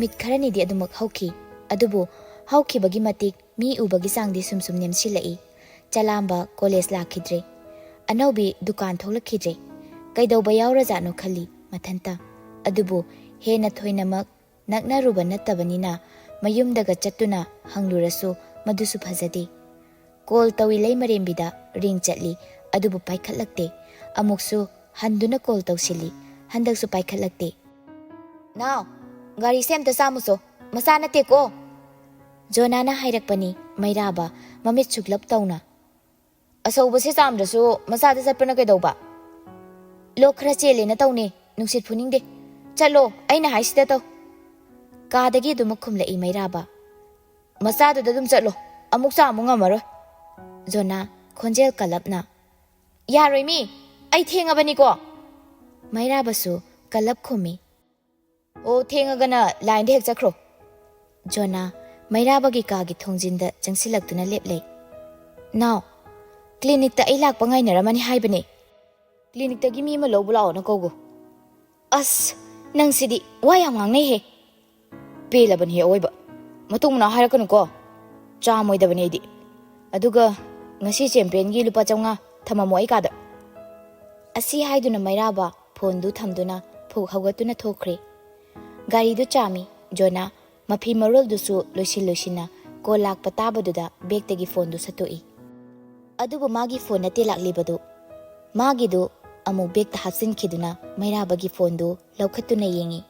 ꯅꯨꯃꯤꯠ ꯈꯔꯅꯤꯗꯤ ꯑꯗꯨꯃꯛ ꯍꯧꯈꯤ ꯑꯗꯨꯕꯨ ꯍꯧꯈꯤꯕꯒꯤ ꯃꯇꯤꯛ ꯃꯤ ꯎꯕꯒꯤ ꯆꯥꯡꯗꯤ ꯁꯨꯝ ꯅꯦꯝꯁꯤꯜꯂꯛꯏ ꯆꯂꯥꯝꯕ ꯀꯣꯂꯦꯖ ꯂꯥꯛꯈꯤꯗ꯭ꯔꯦ ꯑꯅꯧꯕꯤ ꯗꯨꯀꯥꯟ ꯊꯣꯛꯂꯛꯈꯤꯗ꯭ꯔꯦ ꯀꯩꯗꯧꯕ ꯌꯥꯎꯔꯖꯥꯠꯅꯣ ꯈꯜꯂꯤ ꯃꯊꯟꯇ ꯑꯗꯨꯕꯨ ꯍꯦꯟꯅ ꯊꯣꯏꯅꯃꯛ ꯅꯛꯅꯔꯨꯕ ꯅꯠꯇꯕꯅꯤꯅ ꯃꯌꯨꯝꯗꯒ ꯆꯠꯇꯨꯅ ꯍꯪꯂꯨꯔꯁꯨ ꯃꯗꯨꯁꯨ ꯐꯖꯗꯦ ꯀꯣꯜ ꯇꯧꯏ ꯂꯩꯃꯔꯦꯝꯕꯤꯗ ꯔꯤꯡ ꯆꯠꯂꯤ ꯑꯗꯨꯕꯨ ꯄꯥꯏꯈꯠꯂꯛꯇꯦ ꯑꯃꯨꯛꯁꯨ ꯍꯟꯗꯨꯅ ꯀꯣꯜ ꯇꯧꯁꯤꯜꯂꯤ ꯍꯟꯗꯛꯁꯨ ꯄꯥꯏꯈꯠꯂꯛꯇꯦ ꯅꯥꯎ ꯒꯥꯔꯤꯁꯦ ꯑꯝꯇ ꯆꯥꯝꯃꯨꯆꯣ ꯃꯆꯥ ꯅꯠꯇꯦꯀꯣ ꯖꯣꯅꯥꯅ ꯍꯥꯏꯔꯛꯄꯅꯤ ꯃꯩꯔꯥꯕ ꯃꯃꯤꯠ ꯁꯨꯛꯂꯞ ꯇꯧꯅ ꯑꯆꯧꯕꯁꯦ ꯆꯥꯝꯗ꯭ꯔꯁꯨ ꯃꯆꯥꯗ ꯆꯠꯄꯅ ꯀꯩꯗꯧꯕ ꯂꯣꯛ ꯈꯔ ꯆꯦꯜꯂꯦꯅ ꯇꯧꯅꯦ ꯅꯨꯡꯁꯤꯠ ꯐꯨꯅꯤꯡꯗꯦ ꯆꯠꯂꯣ ꯑꯩꯅ ꯍꯥꯏꯁꯤꯗ ꯇꯧ ꯀꯥꯗꯒꯤ ꯑꯗꯨꯃꯛ ꯈꯨꯝꯂꯛꯏ ꯃꯩꯔꯥꯕ ꯃꯆꯥꯗꯨꯗ ꯑꯗꯨꯝ ꯆꯠꯂꯣ ꯑꯃꯨꯛ ꯆꯥꯝꯕ ꯉꯝꯃꯔꯣꯏ ꯖꯣꯅꯥ ꯈꯣꯟꯖꯦꯜ ꯀꯜꯂꯞꯅ ꯌꯥꯔꯣꯏ ꯃꯤ ꯑꯩ ꯊꯦꯡꯉꯕꯅꯤꯀꯣ ꯃꯩꯔꯥꯕꯁꯨ ꯀꯜꯂꯞ ꯈꯨꯝꯃꯤ ꯑꯣ ꯊꯦꯡꯉꯒꯅ ꯂꯥꯏꯟꯗ ꯍꯦꯛ ꯆꯠꯈ꯭ꯔꯣ ꯖꯣꯅꯥ ꯃꯩꯔꯥꯕꯒꯤ ꯀꯥꯒꯤ ꯊꯣꯡꯖꯤꯟꯗ ꯆꯪꯁꯤꯜꯂꯛꯇꯨꯅ ꯂꯦꯞꯂꯩ ꯅꯥꯎ ꯀ꯭ꯂꯤꯅꯤꯛꯇ ꯑꯩ ꯂꯥꯛꯄ ꯉꯥꯏꯅꯔꯝꯃꯅꯤ ꯍꯥꯏꯕꯅꯦ ꯀ꯭ꯂꯤꯅꯤꯛꯇꯒꯤ ꯃꯤ ꯑꯃ ꯂꯧꯕ ꯂꯥꯛꯑꯣꯅ ꯀꯧꯒꯣ ꯑꯁ ꯅꯪꯁꯤꯗꯤ ꯋꯥ ꯌꯥꯝ ꯉꯥꯡꯅꯩꯍꯦ ꯄꯦꯜꯂꯕꯅꯤ ꯑꯋꯣꯏꯕ ꯃꯇꯨꯡ ꯃꯅꯥꯎ ꯍꯥꯏꯔꯛꯀꯅꯨꯀꯣ ꯆꯥꯝꯃꯣꯏꯗꯕꯅꯤ ꯑꯩꯗꯤ ꯑꯗꯨꯒ ꯉꯁꯤ ꯆꯦꯝꯄꯤꯌꯟꯒꯤ ꯂꯨꯄꯥ 500 ꯊꯝꯃꯝꯃꯣ ꯑꯩ ꯀꯥꯗ ꯑꯁꯤ ꯍꯥꯏꯗꯨꯅ ꯃꯩꯔꯥꯕ ꯐꯣꯟꯗꯨ ꯊꯝꯗꯨꯅ ꯐꯨꯛ ꯍꯧꯒꯠꯇꯨꯅ ꯊꯣꯛꯈ꯭ꯔꯦ ꯒꯥꯔꯤꯗꯨ ꯆꯥꯝꯃꯤ ꯖꯣꯅꯥ ꯃꯐꯤ ꯃꯔꯣꯜꯗꯨꯁꯨ ꯂꯣꯏꯁꯤꯟꯅ ꯀꯣꯜ ꯂꯥꯛꯄ ꯇꯥꯕꯗꯨꯗ ꯕꯦꯛꯇꯒꯤ ꯐꯣꯟꯗꯨ ꯁꯠꯇꯣꯛꯏ ꯑꯗꯨꯕꯨ ꯃꯥꯒꯤ ꯐꯣꯟ ꯅꯠꯇꯦ ꯂꯥꯛꯂꯤꯕꯗꯨ ꯃꯥꯒꯤꯗꯨ ꯑꯃꯨꯛ ꯕꯦꯛꯇ ꯍꯥꯞꯆꯤꯟꯈꯤꯗꯨꯅ ꯃꯩꯔꯥꯕꯒꯤ ꯐꯣꯟꯗꯨ ꯂꯧꯈꯠꯇꯨꯅ ꯌꯦꯡꯉꯤ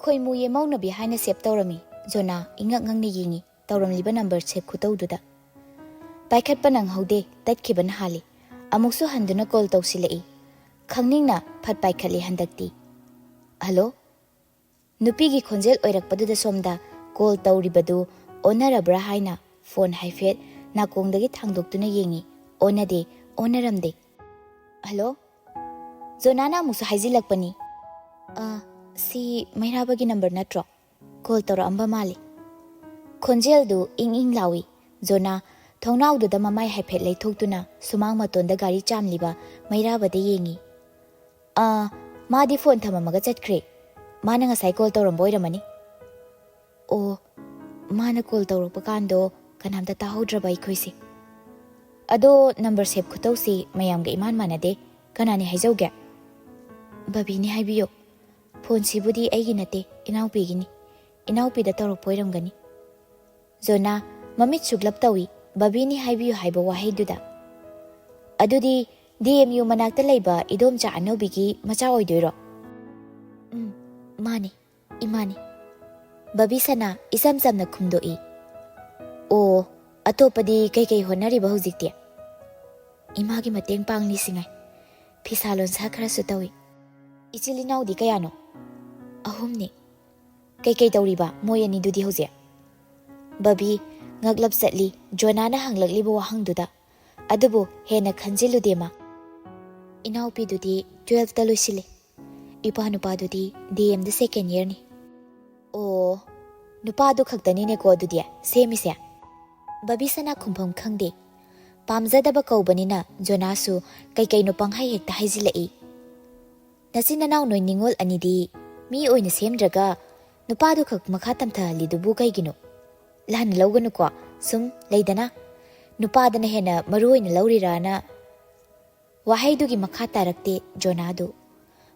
ꯈꯣꯏꯃꯨ ꯌꯦꯃꯧꯅꯕꯤ ꯍꯥꯏꯅ ꯁꯦꯞ ꯇꯧꯔꯝꯃꯤ ꯖꯣꯅꯥ ꯏꯉꯛ ꯉꯛꯅ ꯌꯦꯡꯉꯤ ꯇꯧꯔꯝꯂꯤꯕ ꯅꯝꯕꯔ ꯁꯦꯞ ꯈꯨꯇꯧꯗꯨꯗ ꯄꯥꯏꯈꯠꯄ ꯅꯪꯍꯧꯗꯦ ꯇꯠꯈꯤꯕꯅ ꯍꯥꯜꯂꯤ ꯑꯃꯨꯛꯁꯨ ꯍꯟꯗꯨꯅ ꯀꯣꯜ ꯇꯧꯁꯤꯜꯂꯛꯏ ꯈꯪꯅꯤꯡꯅ ꯐꯠ ꯄꯥꯏꯈꯠꯂꯤ ꯍꯟꯗꯛꯇꯤ ꯍꯜꯂꯣ ꯅꯨꯄꯤꯒꯤ ꯈꯣꯟꯖꯦꯜ ꯑꯣꯏꯔꯛꯄꯗꯨꯗ ꯁꯣꯝꯗ ꯀꯣꯜ ꯇꯧꯔꯤꯕꯗꯨ ꯑꯣꯟꯅꯔꯕ꯭ꯔꯥ ꯍꯥꯏꯅ ꯐꯣꯟ ꯍꯥꯏꯐꯦꯠ ꯅꯥꯀꯣꯡꯗꯒꯤ ꯊꯥꯡꯗꯣꯛꯇꯨꯅ ꯌꯦꯡꯉꯤ ꯑꯣꯟꯅꯗꯦ ꯑꯣꯟꯅꯔꯝꯗꯦ ꯍꯜꯂꯣ ꯖꯣꯅꯥꯅ ꯑꯃꯨꯛꯁꯨ ꯍꯥꯏꯖꯤꯜꯂꯛꯄꯅꯤ ꯁꯤ ꯃꯩꯔꯥꯕꯒꯤ ꯅꯝꯕꯔ ꯅꯠꯇ꯭ꯔꯣ ꯀꯣꯜ ꯇꯧꯔꯛꯑꯝꯕ ꯃꯥꯜꯂꯤ ꯈꯣꯟꯖꯦꯜꯗꯨ ꯏꯪ ꯏꯪ ꯂꯥꯎꯏ ꯖꯣꯅꯥ ꯊꯣꯡꯅꯥꯎꯗꯨꯗ ꯃꯃꯥꯏ ꯍꯥꯏꯐꯦꯠ ꯂꯩꯊꯣꯛꯇꯨꯅ ꯁꯨꯃꯥꯡ ꯃꯇꯣꯟꯗ ꯒꯥꯔꯤ ꯆꯥꯝꯂꯤꯕ ꯃꯩꯔꯥꯕꯗ ꯌꯦꯡꯉꯤ ꯃꯥꯗꯤ ꯐꯣꯟ ꯊꯝꯃꯝꯃꯒ ꯆꯠꯈ꯭ꯔꯦ ꯃꯥꯅ ꯉꯁꯥꯏ ꯀꯣꯜ ꯇꯧꯔꯝꯕ ꯑꯣꯏꯔꯝꯃꯅꯤ ꯑꯣ ꯃꯥꯅ ꯀꯣꯜ ꯇꯧꯔꯛꯄ ꯀꯥꯟꯗꯣ ꯀꯅꯥꯝꯇ ꯇꯥꯍꯧꯗ꯭ꯔꯕ ꯑꯩꯈꯣꯏꯁꯦ ꯑꯗꯣ ꯅꯝꯕꯔ ꯁꯦꯞ ꯈꯨꯇꯧꯁꯤ ꯃꯌꯥꯝꯒ ꯏꯃꯥꯟ ꯃꯥꯟꯅꯗꯦ ꯀꯅꯥꯅꯤ ꯍꯥꯏꯖꯧꯒꯦ ꯕꯕꯤꯅꯤ ꯍꯥꯏꯕꯤꯌꯣ ꯐꯣꯟꯁꯤꯕꯨꯗꯤ ꯑꯩꯒꯤ ꯅꯠꯇꯦ ꯏꯅꯥꯎꯄꯤꯒꯤꯅꯤ ꯏꯅꯥꯎꯄꯤꯗ ꯇꯧꯔꯛꯄ ꯑꯣꯏꯔꯝꯒꯅꯤ ꯖꯣꯅꯥ ꯃꯃꯤꯠ ꯁꯨꯛꯂꯞ ꯇꯧꯏ ꯕꯕꯤꯅꯤ ꯍꯥꯏꯕꯤꯌꯨ ꯍꯥꯏꯕ ꯋꯥꯍꯩꯗꯨꯗ ꯑꯗꯨꯗꯤ DMU ꯃꯅꯥꯛꯇ ꯂꯩꯕ ꯏꯗꯣꯝꯆꯥ ꯑꯅꯧꯕꯤꯒꯤ ꯃꯆꯥ ꯑꯣꯏꯗꯣꯏꯔꯣ ꯃꯥꯅꯤ ꯏꯃꯥꯅꯤ ꯕꯕꯤ ꯁꯅꯥ ꯏꯆꯝ ꯆꯝꯅ ꯈꯨꯝꯗꯣꯛꯏ ꯑꯣ ꯑꯇꯣꯞꯄꯗꯤ ꯀꯩꯀꯩ ꯍꯣꯠꯅꯔꯤꯕ ꯍꯧꯖꯤꯛꯇꯤ ꯏꯃꯥꯒꯤ ꯃꯇꯦꯡ ꯄꯥꯡꯂꯤꯁꯤꯉꯥꯏ ꯐꯤꯁꯥ ꯂꯣꯟꯁꯥ ꯈꯔꯁꯨ ꯇꯧꯏ ꯏꯆꯤꯜ ꯏꯅꯥꯎꯗꯤ ꯀꯌꯥꯅꯣ 3ꯅꯤ ꯀꯩꯀꯩ ꯇꯧꯔꯤꯕ ꯃꯣꯏ ꯑꯅꯤꯗꯨꯗꯤ ꯍꯧꯖꯤꯛ ꯕꯕꯤ ꯉꯛꯂꯞ ꯆꯠꯂꯤ ꯖꯣꯅꯥꯅ ꯍꯪꯂꯛꯂꯤꯕ ꯋꯥꯍꯪꯗꯨꯗ ꯑꯗꯨꯕꯨ ꯍꯦꯟꯅ ꯈꯟꯖꯤꯜꯂꯨꯗꯦ ꯃꯥ ꯏꯅꯥꯎꯄꯤꯗꯨꯗꯤ 12ꯇ ꯂꯣꯏꯁꯤꯜꯂꯦ ꯏꯄꯥ ꯅꯨꯄꯥꯗꯨꯗꯤ DMꯗ 2nd yearꯅꯤ ꯑꯣ ꯅꯨꯄꯥꯗꯨ ꯈꯛꯇꯅꯤꯅꯦꯀꯣ ꯑꯗꯨꯗꯤ ꯁꯦꯝꯃꯤꯁꯦ ꯕꯕꯤ ꯁꯅꯥ ꯈꯨꯝꯐꯝ ꯈꯪꯗꯦ ꯄꯥꯝꯖꯗꯕ ꯀꯧꯕꯅꯤꯅ ꯖꯣꯅꯥꯁꯨ ꯀꯩꯀꯩꯅꯣ ꯄꯪꯍꯩ ꯍꯦꯛꯇ ꯍꯥꯏꯖꯤꯜꯂꯛꯏ ꯅꯆꯤꯟ ꯅꯅꯥꯎ ꯅꯣꯏ ꯅꯤꯡꯉꯣꯜ ꯑꯅꯤꯗꯤ ꯃꯤ ꯑꯣꯏꯅ ꯁꯦꯝꯗ꯭ꯔꯒ ꯅꯨꯄꯥꯗꯨ ꯈꯛ ꯃꯈꯥ ꯇꯝꯊꯍꯜꯂꯤꯗꯨꯕꯨ ꯀꯩꯒꯤꯅꯣ ꯂꯥꯟꯅ ꯂꯧꯒꯅꯨꯀꯣ ꯁꯨꯝ ꯂꯩꯗꯅ ꯅꯨꯄꯥꯗꯅ ꯍꯦꯟꯅ ꯃꯔꯨ ꯑꯣꯏꯅ ꯂꯧꯔꯤꯔꯥꯅ ꯋꯥꯍꯩꯗꯨꯒꯤ ꯃꯈꯥ ꯇꯥꯔꯛꯇꯦ ꯖꯣꯅꯥꯗꯨ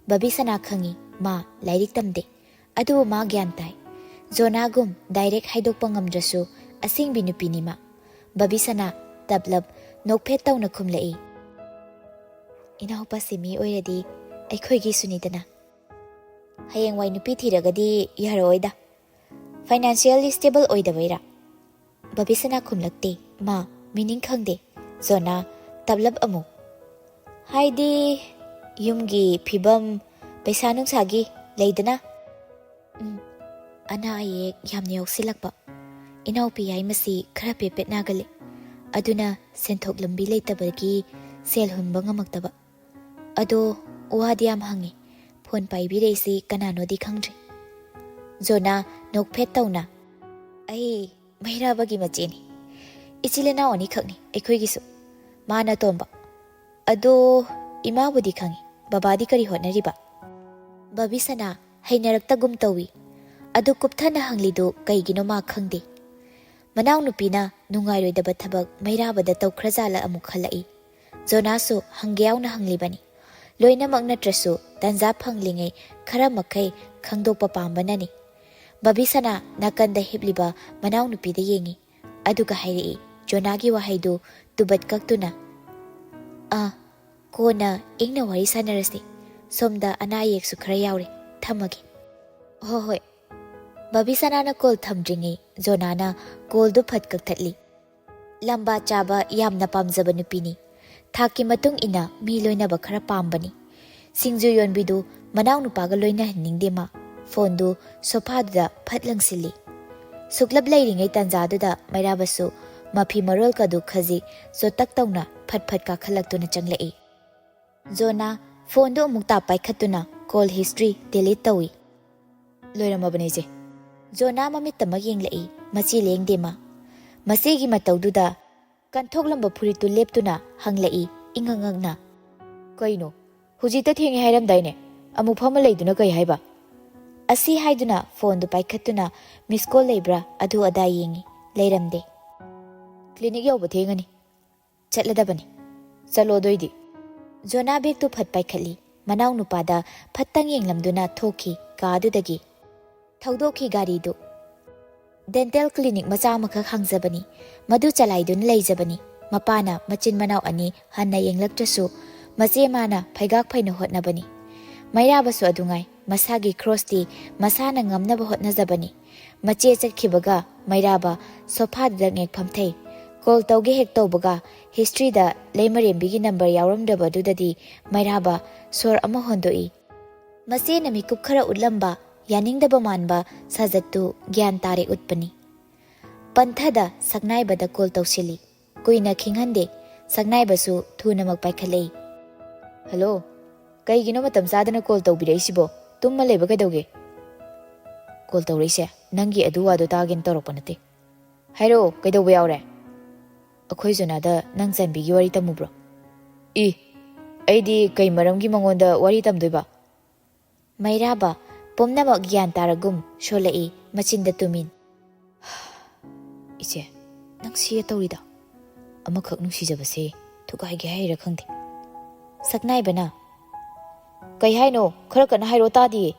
ꯕꯕꯤ ꯁꯅꯥ ꯈꯪꯉꯤ ꯃꯥ ꯂꯥꯏꯔꯤꯛ ꯇꯝꯗꯦ ꯑꯗꯨꯕꯨ ꯃꯥ ꯒ꯭ꯌꯥꯟ ꯇꯥꯏ ꯖꯣꯅꯥꯒꯨꯝ ꯗꯥꯏꯔꯦꯛ ꯍꯥꯏꯗꯣꯛꯄ ꯉꯝꯗ꯭ꯔꯁꯨ ꯑꯁꯦꯡꯕꯤ ꯅꯨꯄꯤꯅꯤ ꯃꯥ ꯕꯕꯤ ꯁꯅꯥ ꯇꯞꯂꯞ ꯅꯣꯛꯐꯦꯠ ꯇꯧꯅ ꯈꯨꯝꯂꯛꯏ ꯏꯅꯥꯎꯄꯥꯁꯤ ꯃꯤ ꯑꯣꯏꯔꯗꯤ ꯑꯩꯈꯣꯏꯒꯤꯁꯨꯅꯤꯗꯅ ꯍꯌꯦꯡꯋꯥꯏ ꯅꯨꯄꯤ ꯊꯤꯔꯒꯗꯤ ꯌꯥꯔꯛꯑꯣꯏꯗ ꯐꯥꯏꯅꯥꯟꯁꯤꯌꯦꯜꯂꯤ ꯁ꯭ꯇꯦꯕꯜ ꯑꯣꯏꯗꯕꯩꯔꯥ ꯕꯕꯤ ꯁꯅꯥ ꯈꯨꯝꯂꯛꯇꯦ ꯃꯥ ꯃꯤꯅꯤꯡ ꯈꯪꯗꯦ ꯖꯣꯅꯥ ꯇꯞꯂꯞ ꯑꯃꯨꯛ ꯍꯥꯏꯗꯤ ꯌꯨꯝꯒꯤ ꯐꯤꯕꯝ ꯄꯩꯁꯥ ꯅꯨꯡꯁꯥꯒꯤ ꯂꯩꯗꯅ ꯑꯅꯥ ꯑꯌꯦꯛ ꯌꯥꯝꯅ ꯌꯥꯎꯁꯤꯜꯂꯛꯄ ꯏꯅꯥꯎꯄꯤ ꯌꯥꯏꯃꯁꯤ ꯈꯔ ꯄꯦꯄꯦꯠ ꯅꯥꯒꯜꯂꯤ ꯑꯗꯨꯅ ꯁꯦꯟꯊꯣꯛ ꯂꯝꯕꯤ ꯂꯩꯇꯕꯒꯤ ꯁꯦꯜ ꯍꯨꯟꯕ ꯉꯝꯃꯛꯇꯕ ꯑꯗꯣ ꯋꯥꯗꯤ ꯌꯥꯝ ꯍꯪꯉꯤ ꯐꯣꯟ ꯄꯥꯏꯕꯤꯔꯛꯏꯁꯤ ꯀꯅꯥꯅꯣꯗꯤ ꯈꯪꯗ꯭ꯔꯤ ꯖꯣꯅꯥ ꯅꯣꯛꯐꯦꯠ ꯇꯧꯅ ꯑꯩ ꯃꯩꯔꯥꯕꯒꯤ ꯃꯆꯦꯅꯤ ꯏꯆꯤꯜ ꯏꯅꯥꯎ ꯑꯅꯤꯈꯛꯅꯤ ꯑꯩꯈꯣꯏꯒꯤꯁꯨ ꯃꯥꯅ ꯑꯇꯣꯝꯕ ꯑꯗꯣ ꯏꯃꯥꯕꯨꯗꯤ ꯈꯪꯉꯤ ꯕꯕꯥꯗꯤ ꯀꯔꯤ ꯍꯣꯠꯅꯔꯤꯕ ꯕꯕꯤ ꯁꯅꯥ ꯍꯩꯅꯔꯛꯇꯒꯨꯝ ꯇꯧꯏ ꯑꯗꯨ ꯀꯨꯞꯊꯅ ꯍꯪꯂꯤꯗꯨ ꯀꯩꯒꯤꯅꯣ ꯃꯥ ꯈꯪꯗꯦ꯫ ꯃꯅꯥꯎꯅꯨꯄꯤꯅ ꯅꯨꯡꯉꯥꯏꯔꯣꯏꯗꯕ ꯊꯕꯛ ꯃꯩꯔꯥꯕꯗ ꯇꯧꯈ꯭ꯔꯖꯥꯠꯂ ꯑꯃꯨꯛ ꯈꯜꯂꯛꯏ꯫ ꯖꯣꯅꯥꯁꯨ ꯍꯪꯒꯦ ꯌꯥꯎꯅ ꯍꯪꯂꯤꯕꯅꯤ꯫ ꯂꯣꯏꯅꯃꯛ ꯅꯠꯇ꯭ꯔꯁꯨ ꯇꯟꯖꯥ ꯐꯪꯂꯤꯉꯩ ꯈꯔ ꯃꯈꯩ ꯈꯪꯗꯣꯛꯄ ꯄꯥꯝꯕꯅꯅꯤ꯫ ꯕꯕꯤꯁꯥꯅ ꯅꯥꯀꯟꯗ ꯍꯤꯞꯂꯤꯕ ꯃꯅꯥꯎꯅꯨꯄꯤꯗ ꯌꯦꯡꯉꯤ꯫ ꯑꯗꯨꯒ ꯍꯥꯏꯔꯛꯏ ꯖꯣꯅꯥꯒꯤ ꯋꯥꯍꯩꯗꯨ ꯇꯨꯕꯠ ꯀꯛꯇꯨꯅ, ꯀꯣꯟꯅ ꯏꯪꯅ ꯋꯥꯔꯤ ꯁꯥꯟꯅꯔꯁꯤ꯫ ꯁꯣꯝꯗ ꯑꯅꯥ ꯑꯌꯦꯛꯁꯨ ꯈꯔ ꯌꯥꯎꯔꯦ, ꯊꯝꯃꯒꯦ꯫ ꯍꯣꯏ ꯍꯣꯏ꯫ ꯕꯕꯤꯁꯥꯅꯥꯅ ꯀꯣꯜ ꯊꯝꯗ꯭ꯔꯤꯉꯩ ꯖꯣꯅꯥꯅ ꯀꯣꯜꯗꯨ ꯐꯠ ꯀꯛꯊꯠꯂꯤ꯫ ꯂꯝꯕꯥ ꯆꯥꯕ ꯌꯥꯝꯅ ꯄꯥꯝꯖꯕ ꯅꯨꯄꯤꯅꯤ꯫ ꯊꯥꯛꯀꯤ ꯃꯇꯨꯡ ꯏꯟꯅ ꯃꯤ ꯂꯣꯏꯅꯕ ꯈꯔ ꯄꯥꯝꯕꯅꯤ꯫ ꯁꯤꯡꯖꯨ ꯌꯣꯟꯕꯤꯗꯨ ꯃꯅꯥꯎꯅꯨꯄꯥꯒ ꯂꯣꯏꯅꯍꯟꯅꯤꯡꯗꯦ ꯃꯥ꯫ ꯐꯣꯟꯗꯨ ꯁꯣꯐꯥꯗꯨꯗ ꯐꯠ ꯂꯪꯁꯤꯜꯂꯤ꯫ ꯁꯨꯛꯂꯞ ꯂꯩꯔꯤꯉꯩ ꯇꯥꯟꯖꯥꯗꯨꯗ ꯃꯩꯔꯥꯕꯁꯨ ꯃꯐꯤ ꯃꯔꯣꯜꯀꯗꯨ ꯈꯖꯤꯛ ꯆꯣꯇꯛ ꯇꯧꯅ ꯐꯠ ꯐꯠ ꯀꯥꯈꯠꯂꯛꯇꯨꯅ ꯆꯪꯂꯛꯏ꯫ ꯖꯣꯅꯥ ꯐꯣꯟꯗꯨ ꯑꯃꯨꯛꯇ ꯄꯥꯏꯈꯠꯇꯨꯅ ꯀꯣꯜ ꯍꯤꯁꯇ꯭ꯔꯤ ꯗꯤꯂꯤꯠ ꯇꯧꯏ꯫ ꯂꯣꯏꯔꯝꯃꯕꯅꯦ ꯏꯆꯦ꯫ ꯖꯣꯅꯥ ꯃꯃꯤꯠꯇꯃꯛ ꯌꯦꯡꯂꯛꯏ꯫ ꯃꯆꯤ ꯂꯦꯡꯗꯦ ꯃꯥ꯫ ꯃꯆꯦꯒꯤ ꯃꯇꯧꯗꯨꯗ ꯀꯟꯊꯣꯛꯂꯝꯕ ꯐꯨꯔꯤꯠꯇꯨ ꯂꯦꯞꯇꯨꯅ ꯍꯪꯂꯛꯏ ꯏꯉꯛ ꯉꯛꯅ, ꯀꯩꯅꯣ ꯍꯧꯖꯤꯛꯇ ꯊꯦꯡꯉꯦ ꯍꯥꯏꯔꯝꯗꯥꯏꯅꯦ, ꯑꯃꯨꯛ ꯐꯝꯃ ꯂꯩꯗꯨꯅ ꯀꯩ ꯍꯥꯏꯕ? ꯑꯁꯤ ꯍꯥꯏꯗꯨꯅ ꯐꯣꯟꯗꯨ ꯄꯥꯏꯈꯠꯇꯨꯅ ꯃꯤꯁꯀꯣꯜ ꯂꯩꯕ꯭ꯔꯥ ꯑꯗꯨ ꯑꯗꯥ ꯌꯦꯡꯉꯤ꯫ ꯂꯩꯔꯝꯗꯦ꯫ ꯀ꯭ꯂꯤꯅꯤꯛ ꯌꯧꯕ ꯊꯦꯡꯉꯅꯤ, ꯆꯠꯂꯗꯕꯅꯤ꯫ ꯆꯠꯂꯣ ꯑꯗꯣꯏꯗꯤ꯫ ꯖꯣꯅꯥ ꯕꯦꯒꯇꯨ ꯐꯠ ꯄꯥꯏꯈꯠꯂꯤ꯫ ꯃꯅꯥꯎꯅꯨꯄꯥꯗ ꯐꯠꯇꯪ ꯌꯦꯡꯂꯝꯗꯨꯅ ꯊꯣꯛꯈꯤ ꯀꯥꯗꯨꯗꯒꯤ꯫ ꯊꯧꯗꯣꯛꯈꯤ ꯒꯥꯔꯤꯗꯨ꯫ ꯗꯦꯟꯇꯦꯜ ꯀ꯭ꯂꯤꯅꯤꯛ ꯃꯆꯥ ꯑꯃꯈꯛ ꯍꯥꯡꯖꯕꯅꯤ꯫ ꯃꯗꯨ ꯆꯂꯥꯏꯗꯨꯅ ꯂꯩꯖꯕꯅꯤ꯫ ꯃꯄꯥꯅ ꯃꯆꯤꯟ ꯃꯅꯥꯎ ꯑꯅꯤ ꯍꯟꯅ ꯌꯦꯡꯂꯛꯇ꯭ꯔꯁꯨ ꯃꯆꯦ ꯃꯥꯅ ꯐꯩꯒꯥꯛ ꯐꯩꯅ ꯍꯣꯠꯅꯕꯅꯤ꯫ ꯃꯩꯔꯥꯕꯁꯨ ꯑꯗꯨꯉꯥꯏ ꯃꯁꯥꯒꯤ ꯈ꯭ꯔꯣꯁꯇꯤ ꯃꯁꯥꯅ ꯉꯝꯅꯕ ꯍꯣꯠꯅꯖꯕꯅꯤ꯫ ꯃꯆꯦ ꯆꯠꯈꯤꯕꯒ ꯃꯩꯔꯥꯕ ꯁꯣꯐꯥꯗꯨꯗ ꯉꯦꯛꯐꯝꯊꯩ꯫ ꯀꯣꯜ ꯇꯧꯒꯦ ꯍꯦꯛ ꯇꯧꯕꯒ ꯍꯤꯁꯇ꯭ꯔꯤꯗ ꯂꯩꯃꯔꯦꯝꯕꯤꯒꯤ ꯅꯝꯕꯔ ꯌꯥꯎꯔꯝꯗꯕꯗꯨꯗꯗꯤ ꯃꯩꯔꯥꯕ ꯁꯣꯔ ꯑꯃ ꯍꯣꯟꯗꯣꯛꯏ꯫ ꯃꯆꯦꯅ ꯃꯤꯀꯨꯞ ꯈꯔ ꯎꯠꯂꯝꯕ ꯌꯥꯅꯤꯡꯗꯕ ꯃꯥꯟꯕ ꯁꯥꯖꯠꯇꯨ ꯒ꯭ꯌꯥꯟ ꯇꯥꯔꯦ ꯎꯠꯄꯅꯤ꯫ ꯄꯟꯊꯗ ꯁꯛꯅꯥꯏꯕꯗ ꯀꯣꯜ ꯇꯧꯁꯤꯜꯂꯤ꯫ ꯀꯨꯏꯅ ꯈꯤꯡꯍꯟꯗꯦ꯫ ꯁꯛꯅꯥꯏꯕꯁꯨ ꯊꯨꯅꯃꯛ ꯄꯥꯏꯈꯠꯂꯛꯏ꯫ ꯍꯜꯂꯣ, ꯀꯩꯒꯤꯅꯣ ꯃꯇꯝ ꯆꯥꯗꯅ ꯀꯣꯜ ꯇꯧꯕꯤꯔꯛꯏꯁꯤꯕꯣ? ꯇꯨꯝꯃ ꯂꯩꯕ ꯀꯩꯗꯧꯒꯦ? ꯀꯣꯜ ꯇꯧꯔꯛꯏꯁꯦ ꯅꯪꯒꯤ ꯑꯗꯨ ꯋꯥꯗꯣ ꯇꯥꯒꯦꯅ ꯇꯧꯔꯛꯄ ꯅꯠꯇꯦ꯫ ꯍꯥꯏꯔꯛꯑꯣ, ꯀꯩꯗꯧꯕ ꯌꯥꯎꯔꯦ? ꯑꯩꯈꯣꯏ ꯖꯣꯅꯥꯗ ꯅꯪ ꯆꯟꯕꯤꯒꯤ ꯋꯥꯔꯤ ꯇꯝꯃꯨꯕ꯭ꯔꯣ? ꯑꯩꯗꯤ ꯀꯩ ꯃꯔꯝꯒꯤ ꯃꯉꯣꯟꯗ ꯋꯥꯔꯤ ꯇꯝꯗꯣꯏꯕ? ꯃꯩꯔꯥꯕ ꯄꯨꯝꯅꯃꯛ ꯒ꯭ꯌꯥꯟ ꯇꯥꯔꯒꯨꯝ ꯁꯣꯜꯂꯛꯏ ꯃꯆꯤꯟꯗ ꯇꯨꯃꯤꯟ꯫ ꯏꯆꯦ, ꯅꯪ ꯁꯤꯒ ꯇꯧꯔꯤꯗ ꯑꯃꯈꯛ ꯅꯨꯡꯁꯤꯖꯕꯁꯦ ꯊꯨꯒꯥꯏꯒꯦ ꯍꯥꯏꯔ ꯈꯪꯗꯦ꯫ ꯁꯛꯅꯥꯏꯕꯅ, ꯀꯩ ꯍꯥꯏꯅꯣ? ꯈꯔ ꯀꯟꯅ ꯍꯥꯏꯔꯣ, ꯇꯥꯗꯤꯌꯦ꯫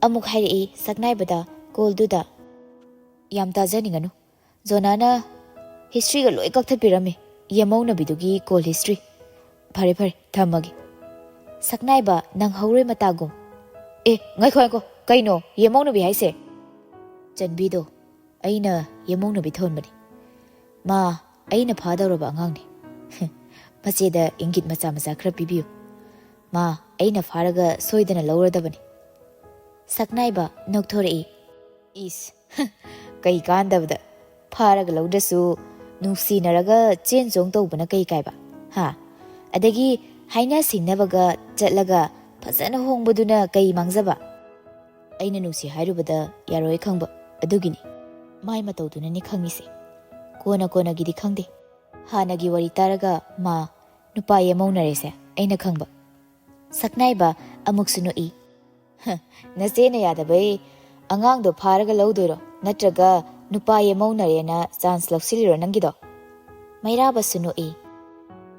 ꯑꯃꯨꯛ ꯍꯥꯏꯔꯛꯏ ꯁꯛꯅꯥꯏꯕꯗ ꯀꯣꯜꯗꯨꯗ꯫ ꯌꯥꯝ ꯇꯥꯖꯅꯤꯡꯉꯅꯨ, ꯖꯣꯅꯥꯅ ꯍꯤꯁꯇ꯭ꯔꯤꯒ ꯂꯣꯏ ꯀꯛꯊꯠꯄꯤꯔꯝꯃꯦ, ꯌꯦꯃꯧꯅꯕꯤꯗꯨꯒꯤ ꯀꯣꯜ ꯍꯤꯁꯇ꯭ꯔꯤ꯫ ꯐꯔꯦ ꯐꯔꯦ, ꯊꯝꯃꯒꯦ꯫ ꯁꯛꯅꯥꯏꯕ ꯅꯪꯍꯧꯔꯣꯏ ꯃꯇꯥꯒꯨꯝ, ꯉꯥꯏꯈꯣ, ꯀꯩꯅꯣ ꯌꯦꯃꯧꯅꯕꯤ ꯍꯥꯏꯁꯦ? ꯆꯟꯕꯤꯗꯣ ꯑꯩꯅ ꯌꯦꯃꯧꯅꯕꯤ ꯊꯣꯟꯕꯅꯤ꯫ ꯃꯥ ꯑꯩꯅ ꯐꯥꯗꯧꯔꯕ ꯑꯉꯥꯡꯅꯤ꯫ ꯃꯆꯦꯗ ꯏꯪꯒꯤꯠ ꯃꯆꯥ ꯃꯆꯥ ꯈꯔ ꯄꯤꯕꯤꯌꯨ꯫ ꯃꯥ ꯑꯩꯅ ꯐꯥꯔꯒ ꯁꯣꯏꯗꯅ ꯂꯧꯔꯗꯕꯅꯤ꯫ ꯁꯛꯅꯥꯏꯕ ꯅꯣꯛꯊꯣꯔꯛꯏ꯫ ꯀꯩ ꯀꯥꯟꯗꯕꯗ, ꯐꯥꯔꯒ ꯂꯧꯗ꯭ꯔꯁꯨ ꯅꯨꯡꯁꯤꯅꯔꯒ ꯆꯦꯟ ꯆꯣꯡ ꯇꯧꯕꯅ ꯀꯩ ꯀꯥꯏꯕ? ꯑꯗꯒꯤ ꯍꯥꯏꯅ ꯁꯤꯡꯅꯕꯒ ꯆꯠꯂꯒ ꯐꯖꯅ ꯍꯣꯡꯕꯗꯨꯅ ꯀꯩ ꯃꯥꯡꯖꯕ? ꯑꯩꯅ ꯅꯨꯡꯁꯤ ꯍꯥꯏꯔꯨꯕꯗ ꯌꯥꯔꯣꯏ ꯈꯪꯕ, ꯑꯗꯨꯒꯤꯅꯤ꯫ ꯃꯥꯏ ꯃꯇꯧꯗꯨꯅꯅꯤ ꯈꯪꯉꯤꯁꯦ꯫ ꯀꯣꯟꯅꯒꯤꯗꯤ ꯈꯪꯗꯦ꯫ ꯍꯥꯟꯅꯒꯤ ꯋꯥꯔꯤ ꯇꯥꯔꯒ ꯃꯥ ꯅꯨꯄꯥ ꯌꯦꯃꯧꯅꯔꯦꯁꯦ ꯑꯩꯅ ꯈꯪꯕ꯫ ꯁꯛꯅꯥꯏꯕ ꯑꯃꯨꯛꯁꯨ ꯅꯣꯛꯏ꯫ ꯅꯆꯦꯅ ꯌꯥꯗꯕꯩ ꯑꯉꯥꯡꯗꯣ ꯐꯥꯔꯒ ꯂꯧꯗꯣꯏꯔꯣ? ꯅꯠꯇ꯭ꯔꯒ ꯅꯨꯄꯥ ꯌꯦꯃꯧꯅꯔꯦꯅ ꯆꯥꯟꯁ ꯂꯧꯁꯤꯜꯂꯤꯔꯣ ꯅꯪꯒꯤꯗꯣ? ꯃꯩꯔꯥꯕꯁꯨ ꯅꯣꯛꯏ꯫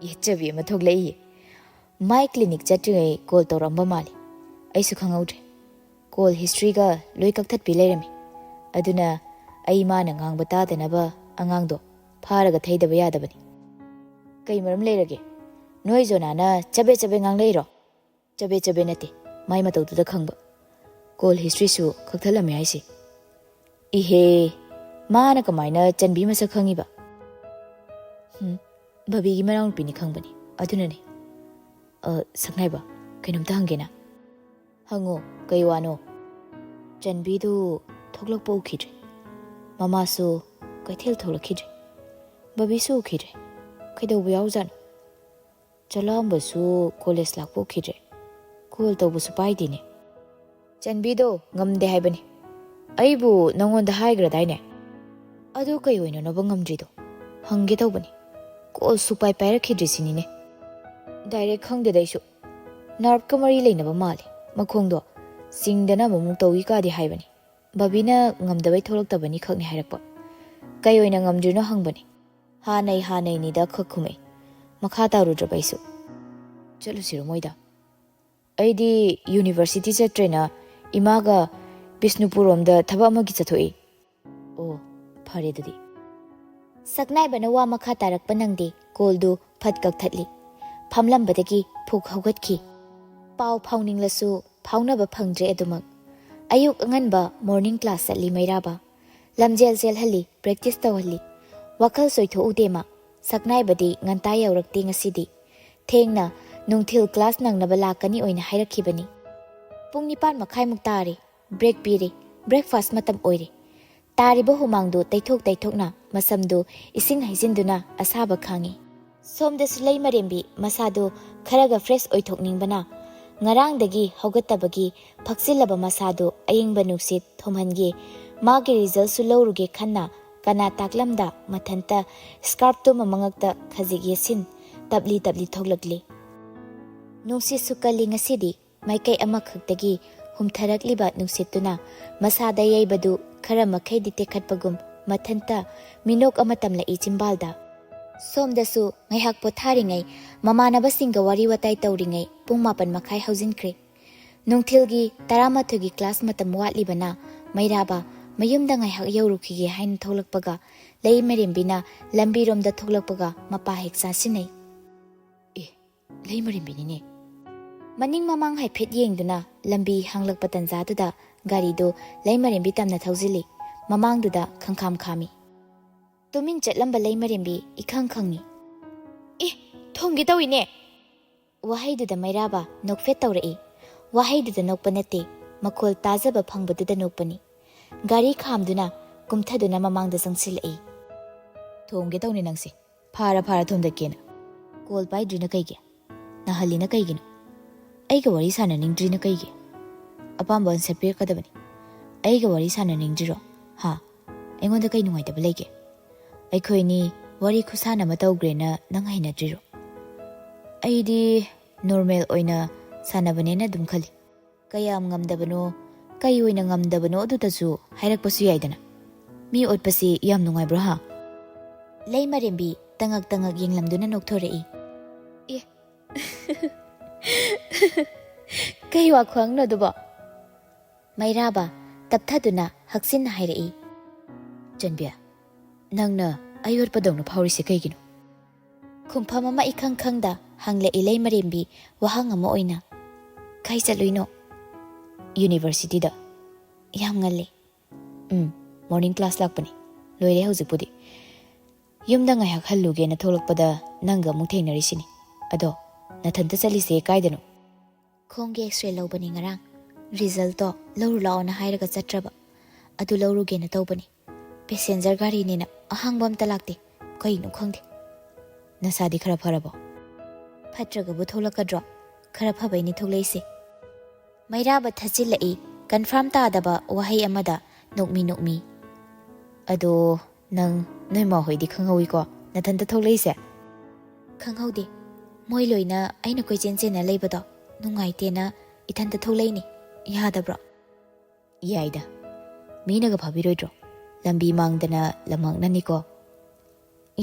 ꯌꯦꯠꯆꯕꯤ ꯑꯃ ꯊꯣꯛꯂꯛꯏꯌꯦ꯫ ꯃꯥꯏ ꯀ꯭ꯂꯤꯅꯤꯛ ꯆꯠꯇ꯭ꯔꯤꯉꯩ ꯀꯣꯜ ꯇꯧꯔꯝꯕ ꯃꯥꯜꯂꯤ꯫ ꯑꯩꯁꯨ ꯈꯪꯍꯧꯗ꯭ꯔꯦ꯫ ꯀꯣꯜ ꯍꯤꯁꯇ꯭ꯔꯤꯒ ꯂꯣꯏ ꯀꯛꯊꯠꯄꯤ ꯂꯩꯔꯝꯃꯤ꯫ ꯑꯗꯨꯅ ꯑꯩ ꯃꯥꯅ ꯉꯥꯡꯕ ꯇꯥꯗꯅꯕ ꯑꯉꯥꯡꯗꯣ ꯐꯥꯔꯒ ꯊꯩꯗꯕ ꯌꯥꯗꯕꯅꯤ꯫ ꯀꯩ ꯃꯔꯝ ꯂꯩꯔꯒꯦ? ꯅꯣꯏ ꯖꯣꯅꯥꯅ ꯆꯕꯦꯠ ꯆꯕꯦꯠ ꯉꯥꯡꯂꯛꯏꯔꯣ? ꯆꯕꯦꯠ ꯅꯠꯇꯦ, ꯃꯥꯏ ꯃꯇꯧꯗꯨꯗ ꯈꯪꯕ꯫ ꯀꯣꯜ ꯍꯤꯁꯇ꯭ꯔꯤꯁꯨ ꯀꯛꯊꯠꯂꯝꯃꯦ ꯍꯥꯏꯁꯦ꯫ ꯏꯍꯦ, ꯃꯥꯅ ꯀꯃꯥꯏꯅ ꯆꯟꯕꯤ ꯃꯁꯛ ꯈꯪꯉꯤꯕ? ꯕꯕꯤꯒꯤ ꯃꯅꯥꯎꯅꯨꯄꯤꯅꯤ ꯈꯪꯕꯅꯤ, ꯑꯗꯨꯅꯅꯤ꯫ ꯁꯛꯅꯥꯏꯕ, ꯀꯩꯅꯣꯝꯇ ꯍꯪꯒꯦꯅ? ꯍꯪꯉꯣ, ꯀꯩ ꯋꯥꯅꯣ? ꯆꯟꯕꯤꯗꯨ ꯊꯣꯛꯂꯛꯄ ꯎꯈꯤꯗ꯭ꯔꯦ꯫ ꯃꯃꯥꯁꯨ ꯀꯩꯊꯦꯜ ꯊꯣꯛꯂꯛꯈꯤꯗ꯭ꯔꯦ꯫ ꯕꯕꯤꯁꯨ ꯎꯈꯤꯗ꯭ꯔꯦ꯫ ꯀꯩꯗꯧꯕ ꯌꯥꯎꯖꯥꯠꯅꯣ? ꯆꯂꯥꯝꯕꯁꯨ ꯀꯣꯂꯦꯖ ꯂꯥꯛꯄ ꯎꯈꯤꯗ꯭ꯔꯦ꯫ ꯀꯣꯜ ꯇꯧꯕꯁꯨ ꯄꯥꯏꯗꯦꯅꯦ꯫ ꯆꯟꯕꯤꯗꯣ ꯉꯝꯗꯦ ꯍꯥꯏꯕꯅꯤ꯫ ꯑꯩꯕꯨ ꯅꯪꯉꯣꯟꯗ ꯍꯥꯏꯈ꯭ꯔꯗꯥꯏꯅꯦ? ꯑꯗꯨ ꯀꯩ ꯑꯣꯏꯅꯅꯣꯕ ꯉꯝꯗ꯭ꯔꯤꯗꯣ? ꯍꯪꯒꯦ ꯇꯧꯕꯅꯤ꯫ ꯀꯣꯜ ꯁꯨꯄꯥꯏ ꯄꯥꯏꯔꯛꯈꯤꯗ꯭ꯔꯤꯁꯤꯅꯤꯅꯦ꯫ ꯗꯥꯏꯔꯦꯛ ꯈꯪꯗꯦꯗ ꯑꯩꯁꯨ꯫ ꯅꯔꯚꯀ ꯃꯔꯤ ꯂꯩꯅꯕ ꯃꯥꯜꯂꯤ꯫ ꯃꯈꯣꯡꯗꯣ ꯆꯤꯡꯗꯅ ꯑꯃꯨꯛ ꯇꯧꯏ ꯀꯥꯗꯤ ꯍꯥꯏꯕꯅꯤ꯫ ꯕꯕꯤꯅ ꯉꯝꯗꯕꯩ ꯊꯣꯛꯂꯛꯇꯕꯅꯤ ꯈꯛꯅꯤ ꯍꯥꯏꯔꯛꯄ ꯀꯩ ꯑꯣꯏꯅ ꯉꯝꯗ꯭ꯔꯤꯅꯣ ꯍꯪꯕꯅꯤ ꯍꯥꯟꯅꯩꯅꯤꯗ ꯈꯛ ꯈꯨꯝꯃꯩ ꯃꯈꯥ ꯇꯥꯔꯨꯗ꯭ꯔꯕ ꯑꯩꯁꯨ ꯆꯠꯂꯨꯁꯤꯔꯣ ꯃꯣꯏꯗ ꯑꯩꯗꯤ ꯌꯨꯅꯤꯚꯔꯁꯤꯇꯤ ꯆꯠꯇ꯭ꯔꯦꯅ ꯏꯃꯥꯒ ꯕꯤꯁꯅꯨꯄꯨꯔꯔꯣꯝꯗ ꯊꯕꯛ ꯑꯃꯒꯤ ꯆꯠꯊꯣꯛꯏ ꯑꯣ ꯐꯔꯦ ꯑꯗꯨꯗꯤ ꯁꯛꯅꯥꯏꯕꯅ ꯋꯥ ꯃꯈꯥ ꯇꯥꯔꯛꯄ ꯅꯪꯗꯦ ꯀꯣꯜꯗꯨ ꯐꯠ ꯀꯛꯊꯠꯂꯤ ꯐꯝꯂꯝꯕꯗꯒꯤ ꯐꯨꯛ ꯍꯧꯒꯠꯈꯤ ꯄꯥꯎ ꯐꯥꯎꯅꯤꯡꯂꯁꯨ ꯐꯥꯎꯅꯕ ꯐꯪꯗ꯭ꯔꯦ ꯑꯗꯨꯃꯛ ꯑꯌꯨꯛ ꯑꯉꯟꯕ ꯃꯣꯔꯅꯤꯡ ꯀ꯭ꯂꯥꯁ ꯆꯠꯂꯤ ꯃꯩꯔꯥꯕ ꯂꯝꯖꯦꯜ ꯆꯦꯜꯍꯜꯂꯤ ꯄ꯭ꯔꯦꯛꯇꯤꯁ ꯇꯧꯍꯜꯂꯤ ꯋꯥꯈꯜ ꯆꯣꯏꯊꯣꯛꯎꯗꯦ ꯃꯥ ꯁꯛꯅꯥꯏꯕꯗꯤ ꯉꯟꯇꯥ ꯌꯧꯔꯛꯇꯦ ꯉꯁꯤꯗꯤ ꯊꯦꯡꯅ ꯅꯨꯡꯊꯤꯜ ꯀ꯭ꯂꯥꯁ ꯅꯪꯅꯕ ꯂꯥꯛꯀꯅꯤ ꯑꯣꯏꯅ ꯍꯥꯏꯔꯛꯈꯤꯕꯅꯤ ꯄꯨꯡ 9:30 ꯇꯥꯔꯦ ꯕ꯭ꯔꯦꯛ ꯄꯤꯔꯦ ꯕ꯭ꯔꯦꯛꯐꯥꯁꯠ ꯃꯇꯝ ꯑꯣꯏꯔꯦ ꯇꯥꯔꯤꯕ ꯍꯨꯃꯥꯡꯗꯨ ꯇꯩꯊꯣꯛꯅ ꯃꯁꯝꯗꯨ ꯏꯁꯤꯡ ꯍꯩꯖꯤꯟꯗꯨꯅ ꯑꯁꯥꯕ ꯈꯥꯡꯉꯤ ꯁꯣꯝꯗꯁꯨ ꯂꯩꯃꯔꯦꯝꯕꯤ ꯃꯁꯥꯗꯨ ꯈꯔꯒ ꯐ꯭ꯔꯦꯁ ꯑꯣꯏꯊꯣꯛꯅꯤꯡꯕꯅ ꯉꯔꯥꯡꯗꯒꯤ ꯍꯧꯒꯠꯇꯕꯒꯤ ꯐꯛꯆꯤꯜꯂꯕ ꯃꯁꯥꯗꯨ ꯑꯏꯪꯕ ꯅꯨꯡꯁꯤꯠ ꯊꯣꯝꯍꯟꯒꯦ ꯃꯥꯒꯤ ꯔꯤꯖꯜꯁꯨ ꯂꯧꯔꯨꯒꯦ ꯈꯟꯅ ꯀꯅꯥ ꯇꯥꯛꯂꯝꯗ ꯃꯊꯟꯇ ꯁ꯭ꯀꯥꯔꯞꯇꯨꯃ ꯃꯉꯛꯇ ꯈꯖꯤꯛ ꯌꯦꯠꯁꯤꯟ ꯇꯞꯂꯤ ꯊꯣꯛꯂꯛꯂꯤ ꯅꯨꯡꯁꯤꯠꯁꯨ ꯀꯜꯂꯤ ꯉꯁꯤꯗꯤ ꯃꯥꯏꯀꯩ ꯑꯃꯈꯛꯇꯒꯤ ꯍꯨꯝꯊꯔꯛꯂꯤꯕ ꯅꯨꯡꯁꯤꯠꯇꯨꯅ ꯃꯁꯥꯗ ꯌꯩꯕꯗꯨ ꯈꯔ ꯃꯈꯩꯗꯤ ꯇꯦꯛꯈꯠꯄꯒꯨꯝ ꯃꯊꯟꯇ ꯃꯤꯅꯣꯛ ꯑꯃ ꯇꯝꯂꯛꯏ ꯆꯤꯝꯕꯥꯜꯗ ꯁꯣꯝꯗꯁꯨ ꯉꯥꯏꯍꯥꯛ ꯄꯣꯊꯥꯔꯤꯉꯩ ꯃꯃꯥꯟꯅꯕꯁꯤꯡꯒ ꯋꯥꯔꯤ ꯋꯥꯇꯥꯏ ꯇꯧꯔꯤꯉꯩ ꯄꯨꯡ 9:30 ꯍꯧꯖꯤꯟꯈ꯭ꯔꯦ ꯅꯨꯡꯊꯤꯜꯒꯤ 11ꯒꯤ ꯀ꯭ꯂꯥꯁ ꯃꯇꯝ ꯋꯥꯠꯂꯤꯕꯅ ꯃꯩꯔꯥꯕ ꯃꯌꯨꯝꯗ ꯉꯥꯏꯍꯥꯛ ꯌꯧꯔꯨꯈꯤꯒꯦ ꯍꯥꯏꯅ ꯊꯣꯛꯂꯛꯄꯒ ꯂꯩꯃꯔꯦꯝꯕꯤꯅ ꯂꯝꯕꯤꯔꯣꯝꯗ ꯊꯣꯛꯂꯛꯄꯒ ꯃꯄꯥ ꯍꯦꯛ ꯆꯥꯁꯤꯟꯅꯩ ꯂꯩꯃꯔꯦꯝꯕꯤꯅꯤꯅꯦ ꯃꯅꯤꯡ ꯃꯃꯥꯡ ꯍꯥꯏꯐꯦꯠ ꯌꯦꯡꯗꯨꯅ ꯂꯝꯕꯤ ꯍꯥꯡꯂꯛꯄ ꯇꯟꯖꯥꯗꯨꯗ ꯒꯥꯔꯤꯗꯨ ꯂꯩꯃꯔꯦꯝꯕꯤ ꯇꯝꯅ ꯊꯧꯖꯤꯜꯂꯤ ꯃꯃꯥꯡꯗꯨꯗ ꯈꯪꯈꯥꯝ ꯈꯥꯝꯃꯤ ꯇꯨꯃꯤꯟ ꯆꯠꯂꯝꯕ ꯂꯩꯃꯔꯦꯝꯕꯤ ꯏꯈꯪ ꯈꯪꯉꯤ ꯊꯣꯝꯒꯦ ꯇꯧꯏꯅꯦ ꯋꯥꯍꯩꯗꯨꯗ ꯃꯩꯔꯥꯕ ꯅꯣꯛꯐꯦꯠ ꯇꯧꯔꯛꯏ ꯋꯥꯍꯩꯗꯨꯗ ꯅꯣꯛꯄ ꯅꯠꯇꯦ ꯃꯈꯣꯜ ꯇꯥꯖꯕ ꯐꯪꯕꯗꯨꯗ ꯅꯣꯛꯄꯅꯤ ꯒꯥꯔꯤ ꯈꯥꯝꯗꯨꯅ ꯀꯨꯝꯊꯗꯨꯅ ꯃꯃꯥꯡꯗ ꯆꯪꯁꯤꯜꯂꯛꯏ ꯊꯣꯝꯒꯦ ꯇꯧꯅꯦ ꯅꯪꯁꯦ ꯐꯥꯔ ꯊꯣꯝꯗꯠꯀꯦꯅ ꯀꯣꯜ ꯄꯥꯏꯗ꯭ꯔꯤꯅ ꯀꯩꯒꯤ ꯅꯥꯍꯜꯂꯤꯅ ꯀꯩꯒꯤꯅꯣ ꯑꯩꯒ ꯋꯥꯔꯤ ꯁꯥꯟꯅꯅꯤꯡꯗ꯭ꯔꯤꯅ ꯀꯩꯒꯤ ꯑꯄꯥꯝꯕ ꯑꯟꯁꯔ ꯄꯤꯔꯛꯀꯗꯕꯅꯤ ꯑꯩꯒ ꯋꯥꯔꯤ ꯁꯥꯟꯅꯅꯤꯡꯗ꯭ꯔꯤꯔꯣ ꯑꯩꯉꯣꯟꯗ ꯀꯩ ꯅꯨꯡꯉꯥꯏꯇꯕ ꯂꯩꯒꯦ ꯑꯩꯈꯣꯏꯅꯤ ꯋꯥꯔꯤ ꯈꯨꯁꯥꯟ ꯑꯃ ꯇꯧꯒ꯭ꯔꯦꯅ ꯅꯪ ꯍꯩꯅꯗ꯭ꯔꯤꯔꯣ ꯑꯩꯗꯤ ꯅꯣꯔꯃꯦꯜ ꯑꯣꯏꯅ ꯁꯥꯟꯅꯕꯅꯦꯅ ꯑꯗꯨꯝ ꯈꯜꯂꯤ ꯀꯌꯥꯝ ꯉꯝꯗꯕꯅꯣ ꯀꯩ ꯑꯣꯏꯅ ꯉꯝꯗꯕꯅꯣ ꯑꯗꯨꯗꯁꯨ ꯍꯥꯏꯔꯛꯄꯁꯨ ꯌꯥꯏꯗꯅ ꯃꯤ ꯑꯣꯠꯄꯁꯤ ꯌꯥꯝ ꯅꯨꯡꯉꯥꯏꯕ꯭ꯔꯣ ꯂꯩꯃꯔꯦꯝꯕꯤ ꯇꯉꯛ ꯌꯦꯡꯂꯝꯗꯨꯅ ꯅꯣꯛꯊꯣꯔꯛꯏ ꯀꯩ ꯋꯥꯈꯨꯡꯅꯣ ꯑꯗꯨꯕꯣ ꯃꯩꯔꯥꯕ ꯇꯞꯊꯗꯨꯅ ꯍꯛꯆꯤꯟꯅ ꯍꯥꯏꯔꯛꯏ ꯆꯟꯕꯤ ꯅꯪꯅ ꯑꯌꯣꯠꯄꯗꯧꯅ ꯐꯥꯎꯔꯤꯁꯦ ꯀꯩꯒꯤꯅꯣ ꯈꯨꯝꯐꯝ ꯑꯃ ꯏꯈꯪ ꯈꯪꯗ ꯍꯪꯂꯛꯏ ꯂꯩꯃꯔꯦꯝꯕꯤ ꯋꯥꯍꯪ ꯑꯃ ꯑꯣꯏꯅ ꯀꯥꯏ ꯆꯠꯂꯨꯏꯅꯣ ꯌꯨꯅꯤꯚꯔꯁꯤꯇꯤꯗ ꯌꯥꯝ ꯉꯜꯂꯦ ꯃꯣꯔꯅꯤꯡ ꯀ꯭ꯂꯥꯁ ꯂꯥꯛꯄꯅꯤ ꯂꯣꯏꯔꯦ ꯍꯧꯖꯤꯛꯄꯨꯗꯤ ꯌꯨꯝꯗ ꯉꯥꯏꯍꯥꯛ ꯍꯜꯂꯨꯒꯦꯅ ꯊꯣꯛꯂꯛꯄꯗ ꯅꯪꯒ ꯑꯃꯨꯛ ꯊꯦꯡꯅꯔꯤꯁꯤꯅꯤ ꯑꯗꯣ ꯅꯊꯟꯇ ꯆꯠꯂꯤꯁꯦ ꯀꯥꯏꯗꯅꯣ ꯈꯣꯡꯒꯤ ꯑꯦꯛꯁꯔꯦ ꯂꯧꯕꯅꯤ ꯉꯔꯥꯡ ꯔꯤꯖꯜꯇꯣ ꯂꯧꯔꯨ ꯂꯥꯛꯑꯣꯅ ꯍꯥꯏꯔꯒ ꯆꯠꯇ꯭ꯔꯕ ꯑꯗꯨ ꯂꯧꯔꯨꯒꯦꯅ ꯇꯧꯕꯅꯤ ꯄꯦꯁꯦꯟꯖꯔ ꯒꯥꯔꯤꯅꯤꯅ ꯑꯍꯥꯡꯕ ꯑꯝꯇ ꯂꯥꯛꯇꯦ ꯀꯩꯅꯣ ꯈꯪꯗꯦ ꯅꯁꯥꯗꯤ ꯈꯔ ꯐꯔꯕꯣ ꯐꯠꯇ꯭ꯔꯒꯕꯨ ꯊꯣꯛꯂꯛꯀꯗ꯭ꯔꯣ ꯈꯔ ꯐꯕꯩꯅꯤ ꯊꯣꯛꯂꯛꯏꯁꯦ ꯃꯩꯔꯥꯕ ꯊꯠꯆꯤꯜꯂꯛꯏ ꯀꯟꯐꯥꯔꯝ ꯇꯥꯗꯕ ꯋꯥꯍꯩ ꯑꯃꯗ ꯅꯣꯛꯃꯤ ꯑꯗꯣ ꯅꯪ ꯅꯣꯏ ꯃꯥꯍꯣꯏꯗꯤ ꯈꯪꯍꯧꯏꯀꯣ ꯅꯊꯟꯇ ꯊꯣꯛꯂꯛꯏꯁꯦ ꯈꯪꯍꯧꯗꯦ ꯃꯣꯏ ꯂꯣꯏꯅ ꯑꯩꯅ ꯀꯣꯏꯆꯦꯟ ꯆꯦꯟꯅ ꯂꯩꯕꯗꯣ ꯅꯨꯡꯉꯥꯏꯇꯦꯅ ꯏꯊꯟꯇ ꯊꯣꯛꯂꯛꯏꯅꯤ ꯌꯥꯗꯕ꯭ꯔꯣ ꯌꯥꯏꯗ ꯃꯤꯅꯒ ꯐꯥꯕꯤꯔꯣꯏꯗ꯭ꯔꯣ ꯂꯝꯕꯤ ꯃꯥꯡꯗꯅ ꯂꯝꯃꯛꯅꯅꯤꯀꯣ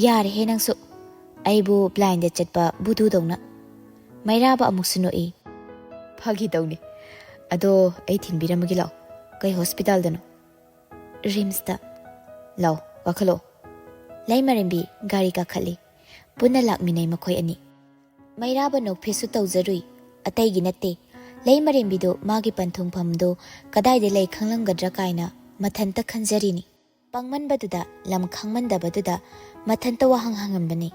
ꯌꯥꯔꯦꯍꯦ ꯅꯪꯁꯨ ꯑꯩꯕꯨ ꯕ꯭ꯂꯥꯏꯟꯗ ꯆꯠꯄ ꯕꯨꯙꯨꯗꯧꯅ ꯃꯩꯔꯥꯕ ꯑꯃꯨꯛꯁꯨ ꯅꯣꯛꯏ ꯐꯥꯒꯤ ꯇꯧꯅꯤ ꯑꯗꯣ ꯑꯩ ꯊꯤꯟꯕꯤꯔꯝꯃꯒꯦ ꯂꯥꯛꯑꯣ ꯀꯩ ꯍꯣꯁꯄꯤꯇꯥꯜꯗꯅꯣ ꯔꯤꯝꯁꯇ ꯂꯥꯛꯑꯣ ꯀꯥꯈꯠꯂꯛꯑꯣ ꯂꯩꯃꯔꯦꯝꯕꯤ ꯒꯥꯔꯤ ꯀꯥꯈꯠꯂꯤ ꯄꯨꯟꯅ ꯂꯥꯛꯃꯤꯟꯅꯩ ꯃꯈꯣꯏ ꯑꯅꯤ ꯃꯩꯔꯥꯕ ꯅꯣꯛꯐꯦꯠꯁꯨ ꯇꯧꯖꯔꯨꯏ ꯑꯇꯩꯒꯤ ꯅꯠꯇꯦ ꯂꯩꯃꯔꯦꯝꯕꯤꯗꯨ ꯃꯥꯒꯤ ꯄꯟꯊꯨꯡꯐꯝꯗꯨ ꯀꯗꯥꯏꯗ ꯂꯩ ꯈꯪꯂꯝꯒꯗ꯭ꯔꯥ ꯀꯥꯏꯅ ꯃꯊꯟꯇ ꯈꯟꯖꯔꯤꯅꯤ ꯄꯪꯃꯟꯕꯗꯨꯗ ꯂꯝ ꯈꯪꯃꯟꯗꯕꯗꯨꯗ ꯃꯊꯟꯇ ꯋꯥꯍꯪ ꯍꯪꯉꯝꯕꯅꯤ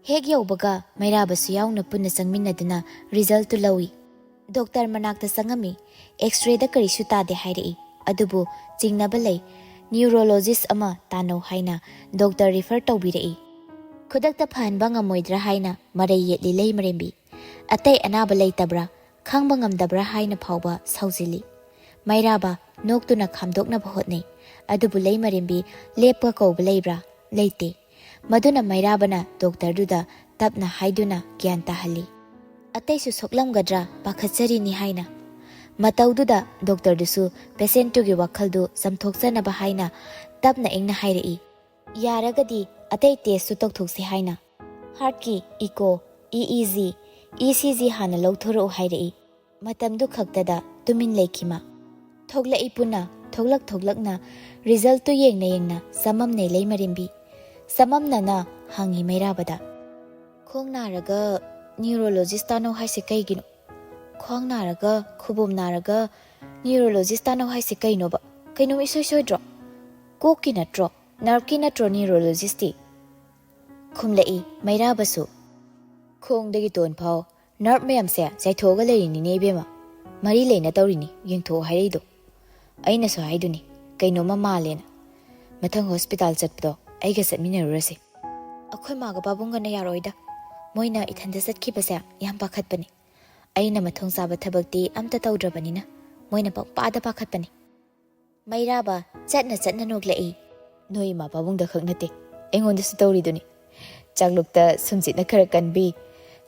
ꯍꯦꯛ ꯌꯧꯕꯒ ꯃꯩꯔꯥꯕꯁꯨ ꯌꯥꯎꯅ ꯄꯨꯟꯅ ꯆꯪꯃꯤꯟꯅꯗꯨꯅ ꯔꯤꯖꯜꯇꯨ ꯂꯧꯏ ꯗꯣꯛꯇꯔ ꯃꯅꯥꯛꯇ ꯆꯪꯉꯝꯃꯤ ꯑꯦꯛꯁꯔꯦꯗ ꯀꯔꯤꯁꯨ ꯇꯥꯗꯦ ꯍꯥꯏꯔꯛꯏ ꯑꯗꯨꯕꯨ ꯆꯤꯡꯅꯕ ꯂꯩ ꯅ꯭ꯌꯨꯔꯣꯂꯣꯖꯤꯁ ꯑꯃ ꯇꯥꯟꯅꯧ ꯍꯥꯏꯅ ꯗꯣꯛꯇꯔ ꯔꯤꯐꯔ ꯇꯧꯕꯤꯔꯛꯏ ꯈꯨꯗꯛꯇ ꯐꯍꯟꯕ ꯉꯝꯃꯣꯏꯗ꯭ꯔꯥ ꯍꯥꯏꯅ ꯃꯔꯩ ꯌꯦꯠꯂꯤ ꯂꯩꯃꯔꯦꯝꯕꯤ ꯑꯇꯩ ꯑꯅꯥꯕ ꯂꯩꯇꯕ꯭ꯔꯥ ꯈꯪꯕ ꯉꯝꯗꯕ꯭ꯔꯥ ꯍꯥꯏꯅ ꯐꯥꯎꯕ ꯁꯥꯎꯖꯤꯜꯂꯤ ꯃꯩꯔꯥꯕ ꯅꯣꯛꯇꯨꯅ ꯈꯥꯝꯗꯣꯛꯅꯕ ꯍꯣꯠꯅꯩ ꯑꯗꯨꯕꯨ ꯂꯩꯃꯔꯦꯝꯕꯤ ꯂꯦꯞꯄ ꯀꯧꯕ ꯂꯩꯕ꯭ꯔꯥ ꯂꯩꯇꯦ ꯃꯗꯨꯅ ꯃꯩꯔꯥꯕꯅ ꯗꯣꯛꯇꯔꯗꯨꯗ ꯇꯞꯅ ꯍꯥꯏꯗꯨꯅ ꯒ꯭ꯌꯥꯟ ꯇꯥꯍꯜꯂꯤ ꯑꯇꯩꯁꯨ ꯁꯣꯛꯂꯝꯒꯗ꯭ꯔꯥ ꯄꯥꯈꯠꯆꯔꯤꯅꯤ ꯍꯥꯏꯅ ꯃꯇꯧꯗꯨꯗ ꯗꯣꯛꯇꯔꯗꯨꯁꯨ ꯄꯦꯁꯦꯟꯇꯨꯒꯤ ꯋꯥꯈꯜꯗꯨ ꯆꯝꯊꯣꯛꯆꯅꯕ ꯍꯥꯏꯅ ꯇꯞꯅ ꯏꯪꯅ ꯍꯥꯏꯔꯛꯏ, ꯌꯥꯔꯒꯗꯤ ꯑꯇꯩ ꯇꯦꯁꯁꯨ ꯇꯧꯊꯣꯛꯁꯤ ꯍꯥꯏꯅ꯫ ꯍꯥꯔꯠꯀꯤ ꯏꯀꯣ, EEG, ECG ꯍꯥꯟꯅ ꯂꯧꯊꯣꯔꯛꯎ ꯍꯥꯏꯔꯛꯏ꯫ ꯃꯇꯝꯗꯨ ꯈꯛꯇꯗ ꯇꯨꯃꯤꯟ ꯂꯩꯈꯤ ꯃꯥ꯫ ꯊꯣꯛꯂꯛꯏ ꯄꯨꯟꯅ ꯊꯣꯛꯂꯛꯅ ꯔꯤꯖꯜꯇꯨ ꯌꯦꯡꯅ ꯆꯃꯝꯅꯩ ꯂꯩꯃꯔꯦꯝꯕꯤ꯫ ꯆꯃꯝꯅꯅ ꯍꯪꯉꯤ ꯃꯩꯔꯥꯕꯗ, ꯈꯣꯡ ꯅꯥꯔꯒ ꯅ꯭ꯌꯨꯔꯣꯂꯣꯖꯤꯁ ꯇꯥꯅꯧ ꯍꯥꯏꯁꯦ ꯀꯩꯒꯤꯅꯣ? ꯈ꯭ꯋꯥꯡ ꯅꯥꯔꯒ ꯈꯨꯕꯣꯝ ꯅꯥꯔꯒ ꯅ꯭ꯌꯨꯔꯣꯂꯣꯖꯤꯁ ꯇꯥꯅꯧ ꯍꯥꯏꯁꯦ ꯀꯩꯅꯣꯕ? ꯀꯩꯅꯣꯝ ꯏꯁꯣꯏ ꯁꯣꯏꯗ꯭ꯔꯣ? ꯀꯣꯛꯀꯤ ꯅꯠꯇ꯭ꯔꯣ, ꯅꯔꯚꯀꯤ ꯅꯠꯇ꯭ꯔꯣ ꯅ꯭ꯌꯨꯔꯣꯂꯣꯖꯤꯁꯇꯤ? ꯈꯨꯝꯂꯛꯏ ꯃꯩꯔꯥꯕꯁꯨ, ꯈꯣꯡꯗꯒꯤ ꯇꯣꯟꯐꯥꯎ ꯅꯔꯚ ꯃꯌꯥꯝꯁꯦ ꯆꯥꯏꯊꯣꯛꯑꯒ ꯂꯩꯔꯤꯅꯤꯅꯦ ꯏꯕꯦꯝꯃ, ꯃꯔꯤ ꯂꯩꯅ ꯇꯧꯔꯤꯅꯤ, ꯌꯦꯡꯊꯣꯛꯑꯣ ꯍꯥꯏꯔꯛꯏꯗꯣ꯫ ꯑꯩꯅꯁꯨ ꯍꯥꯏꯗꯨꯅꯤ ꯀꯩꯅꯣꯝꯃ ꯃꯥꯜꯂꯦꯅ꯫ ꯃꯊꯪ ꯍꯣꯁꯄꯤꯇꯥꯜ ꯆꯠꯄꯗꯣ ꯑꯩꯒ ꯆꯠꯃꯤꯟꯅꯔꯨꯔꯁꯤ꯫ ꯑꯩꯈꯣꯏ ꯃꯥꯒ ꯄꯥꯕꯨꯡꯒꯅ ꯌꯥꯔꯣꯏꯗ, ꯃꯣꯏꯅ ꯏꯊꯟꯗ ꯆꯠꯈꯤꯕꯁꯦ ꯌꯥꯝ ꯄꯥꯈꯠꯄꯅꯤ꯫ ꯑꯩꯅ ꯃꯊꯣꯡ ꯆꯥꯕ ꯊꯕꯛꯇꯤ ꯑꯝꯇ ꯇꯧꯗ꯭ꯔꯕꯅꯤꯅ ꯃꯣꯏꯅ ꯄꯪꯄꯥꯗ ꯄꯥꯈꯠꯄꯅꯤ꯫ ꯃꯩꯔꯥꯕ ꯆꯠꯅ ꯅꯣꯛꯂꯛꯏ, ꯅꯣꯏ ꯏꯃꯥ ꯄꯥꯕꯨꯡꯗ ꯈꯛ ꯅꯠꯇꯦ, ꯑꯩꯉꯣꯟꯗꯁꯨ ꯇꯧꯔꯤꯗꯨꯅꯤ꯫ ꯆꯥꯛꯂꯨꯛꯇ ꯁꯨꯝꯆꯤꯠꯅ ꯈꯔ ꯀꯟꯕꯤ,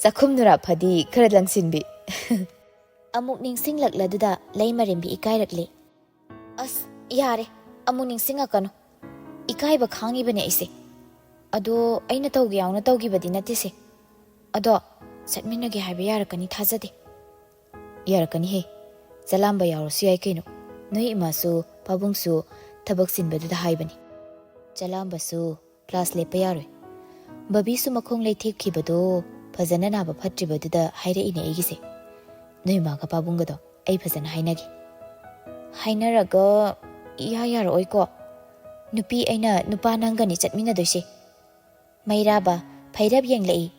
ꯆꯥꯛꯈꯨꯝ ꯐꯗꯤ ꯈꯔ ꯂꯪꯁꯤꯟꯕꯤ꯫ ꯑꯃꯨꯛ ꯅꯤꯡꯁꯤꯡꯂꯛꯂꯗꯨꯗ ꯂꯩꯃꯔꯦꯝꯕꯤ ꯏꯀꯥꯏꯔꯛꯂꯦ꯫ ꯑꯁ ꯌꯥꯔꯦ, ꯑꯃꯨꯛ ꯅꯤꯡꯁꯤꯡꯉꯛꯀꯅꯨ, ꯏꯀꯥꯏꯕ ꯈꯥꯡꯉꯤꯕꯅꯦ ꯑꯩꯁꯦ꯫ ꯑꯗꯣ ꯑꯩꯅ ꯇꯧꯒꯦ ꯌꯥꯎꯅ ꯇꯧꯈꯤꯕꯗꯤ ꯅꯠꯇꯦꯁꯦ꯫ ꯑꯗꯣ ꯆꯠꯃꯤꯟꯅꯒꯦ ꯍꯥꯏꯕ ꯌꯥꯔꯛꯀꯅꯤ ꯊꯥꯖꯗꯦ꯫ ꯌꯥꯔꯛꯀꯅꯤꯍꯦ, ꯆꯂꯥꯝꯕ ꯌꯥꯎꯔꯁꯨ ꯌꯥꯏ ꯀꯩꯅꯣ, ꯅꯣꯏ ꯏꯃꯥꯁꯨ ꯄꯥꯕꯨꯡꯁꯨ ꯊꯕꯛ ꯆꯤꯟꯕꯗꯨꯗ ꯍꯥꯏꯕꯅꯤ꯫ ꯆꯂꯥꯝꯕꯁꯨ ꯀ꯭ꯂꯥꯁ ꯂꯦꯞꯄ ꯌꯥꯔꯣꯏ, ꯕꯕꯤꯁꯨ ꯃꯈꯣꯡ ꯂꯩꯊꯦꯛꯈꯤꯕꯗꯣ ꯐꯖꯅ ꯅꯥꯕ ꯐꯠꯇ꯭ꯔꯤꯕꯗꯨꯗ ꯍꯥꯏꯔꯛꯏꯅꯦ ꯑꯩꯒꯤꯁꯦ꯫ ꯅꯣꯏ ꯏꯃꯥꯒ ꯄꯥꯕꯨꯡꯒꯗꯣ ꯑꯩ ꯐꯖꯅ ꯍꯥꯏꯅꯒꯦ꯫ ꯍꯥꯏꯅꯔꯒ ꯌꯥꯔꯛꯑꯣꯏꯀꯣ? ꯅꯨꯄꯤ ꯑꯩꯅ ꯅꯨꯄꯥ ꯅꯪꯒꯅꯤ ꯆꯠꯃꯤꯟꯅꯗꯣꯏꯁꯦ꯫ ꯃꯩꯔꯥꯕ ꯐꯩꯔꯞ ꯌꯦꯡꯂꯛꯏ꯫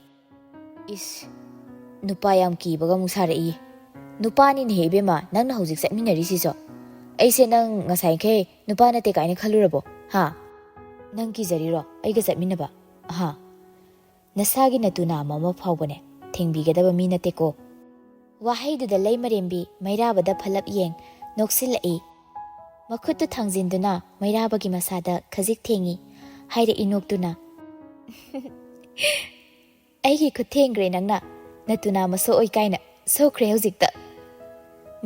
ꯏꯁ, ꯅꯨꯄꯥ ꯌꯥꯝ ꯀꯤꯕꯒ ꯑꯃꯨꯛ ꯁꯥꯔꯛꯏ꯫ ꯅꯨꯄꯥꯅꯤꯅꯦꯍꯦ ꯏꯕꯦꯝꯃ ꯅꯪꯅ ꯍꯧꯖꯤꯛ ꯆꯠꯃꯤꯟꯅꯔꯤꯁꯤꯁꯨ꯫ ꯑꯩꯁꯦ ꯅꯪ ꯉꯁꯥꯏꯈꯩ ꯅꯨꯄꯥ ꯅꯠꯇꯦ ꯀꯥꯏꯅ ꯈꯜꯂꯨꯔꯕꯣ? ꯍꯥ? ꯅꯪ ꯀꯤꯖꯔꯤꯔꯣ ꯑꯩꯒ ꯆꯠꯃꯤꯟꯅꯕ? ꯍꯥ? ꯅꯁꯥꯒꯤ ꯅꯇꯨ ꯅꯥꯝꯃ ꯑꯃ ꯐꯥꯎꯕꯅꯦ ꯊꯦꯡꯕꯤꯒꯗꯕ ꯃꯤ ꯅꯠꯇꯦꯀꯣ꯫ ꯋꯥꯍꯩꯗꯨꯗ ꯂꯩꯃꯔꯦꯝꯕꯤ ꯃꯩꯔꯥꯕꯗ ꯐꯂꯞ ꯌꯦꯡ ꯅꯣꯛꯁꯤꯜꯂꯛꯏ꯫ ꯃꯈꯨꯠꯇꯨ ꯊꯥꯡꯖꯤꯟꯗꯨꯅ ꯃꯩꯔꯥꯕꯒꯤ ꯃꯁꯥꯗ ꯈꯖꯤꯛ ꯊꯦꯡꯉꯤ, ꯍꯥꯏꯔꯛꯏ ꯅꯣꯛꯇꯨꯅ, ꯑꯩꯒꯤ ꯈꯨꯠ ꯊꯦꯡꯈ꯭ꯔꯦ ꯅꯪꯅ, ꯅꯇꯨ ꯅꯥꯝꯃ ꯁꯣꯛꯑꯣꯏ ꯀꯥꯏꯅ ꯁꯣꯛꯈ꯭ꯔꯦ ꯍꯧꯖꯤꯛꯇ꯫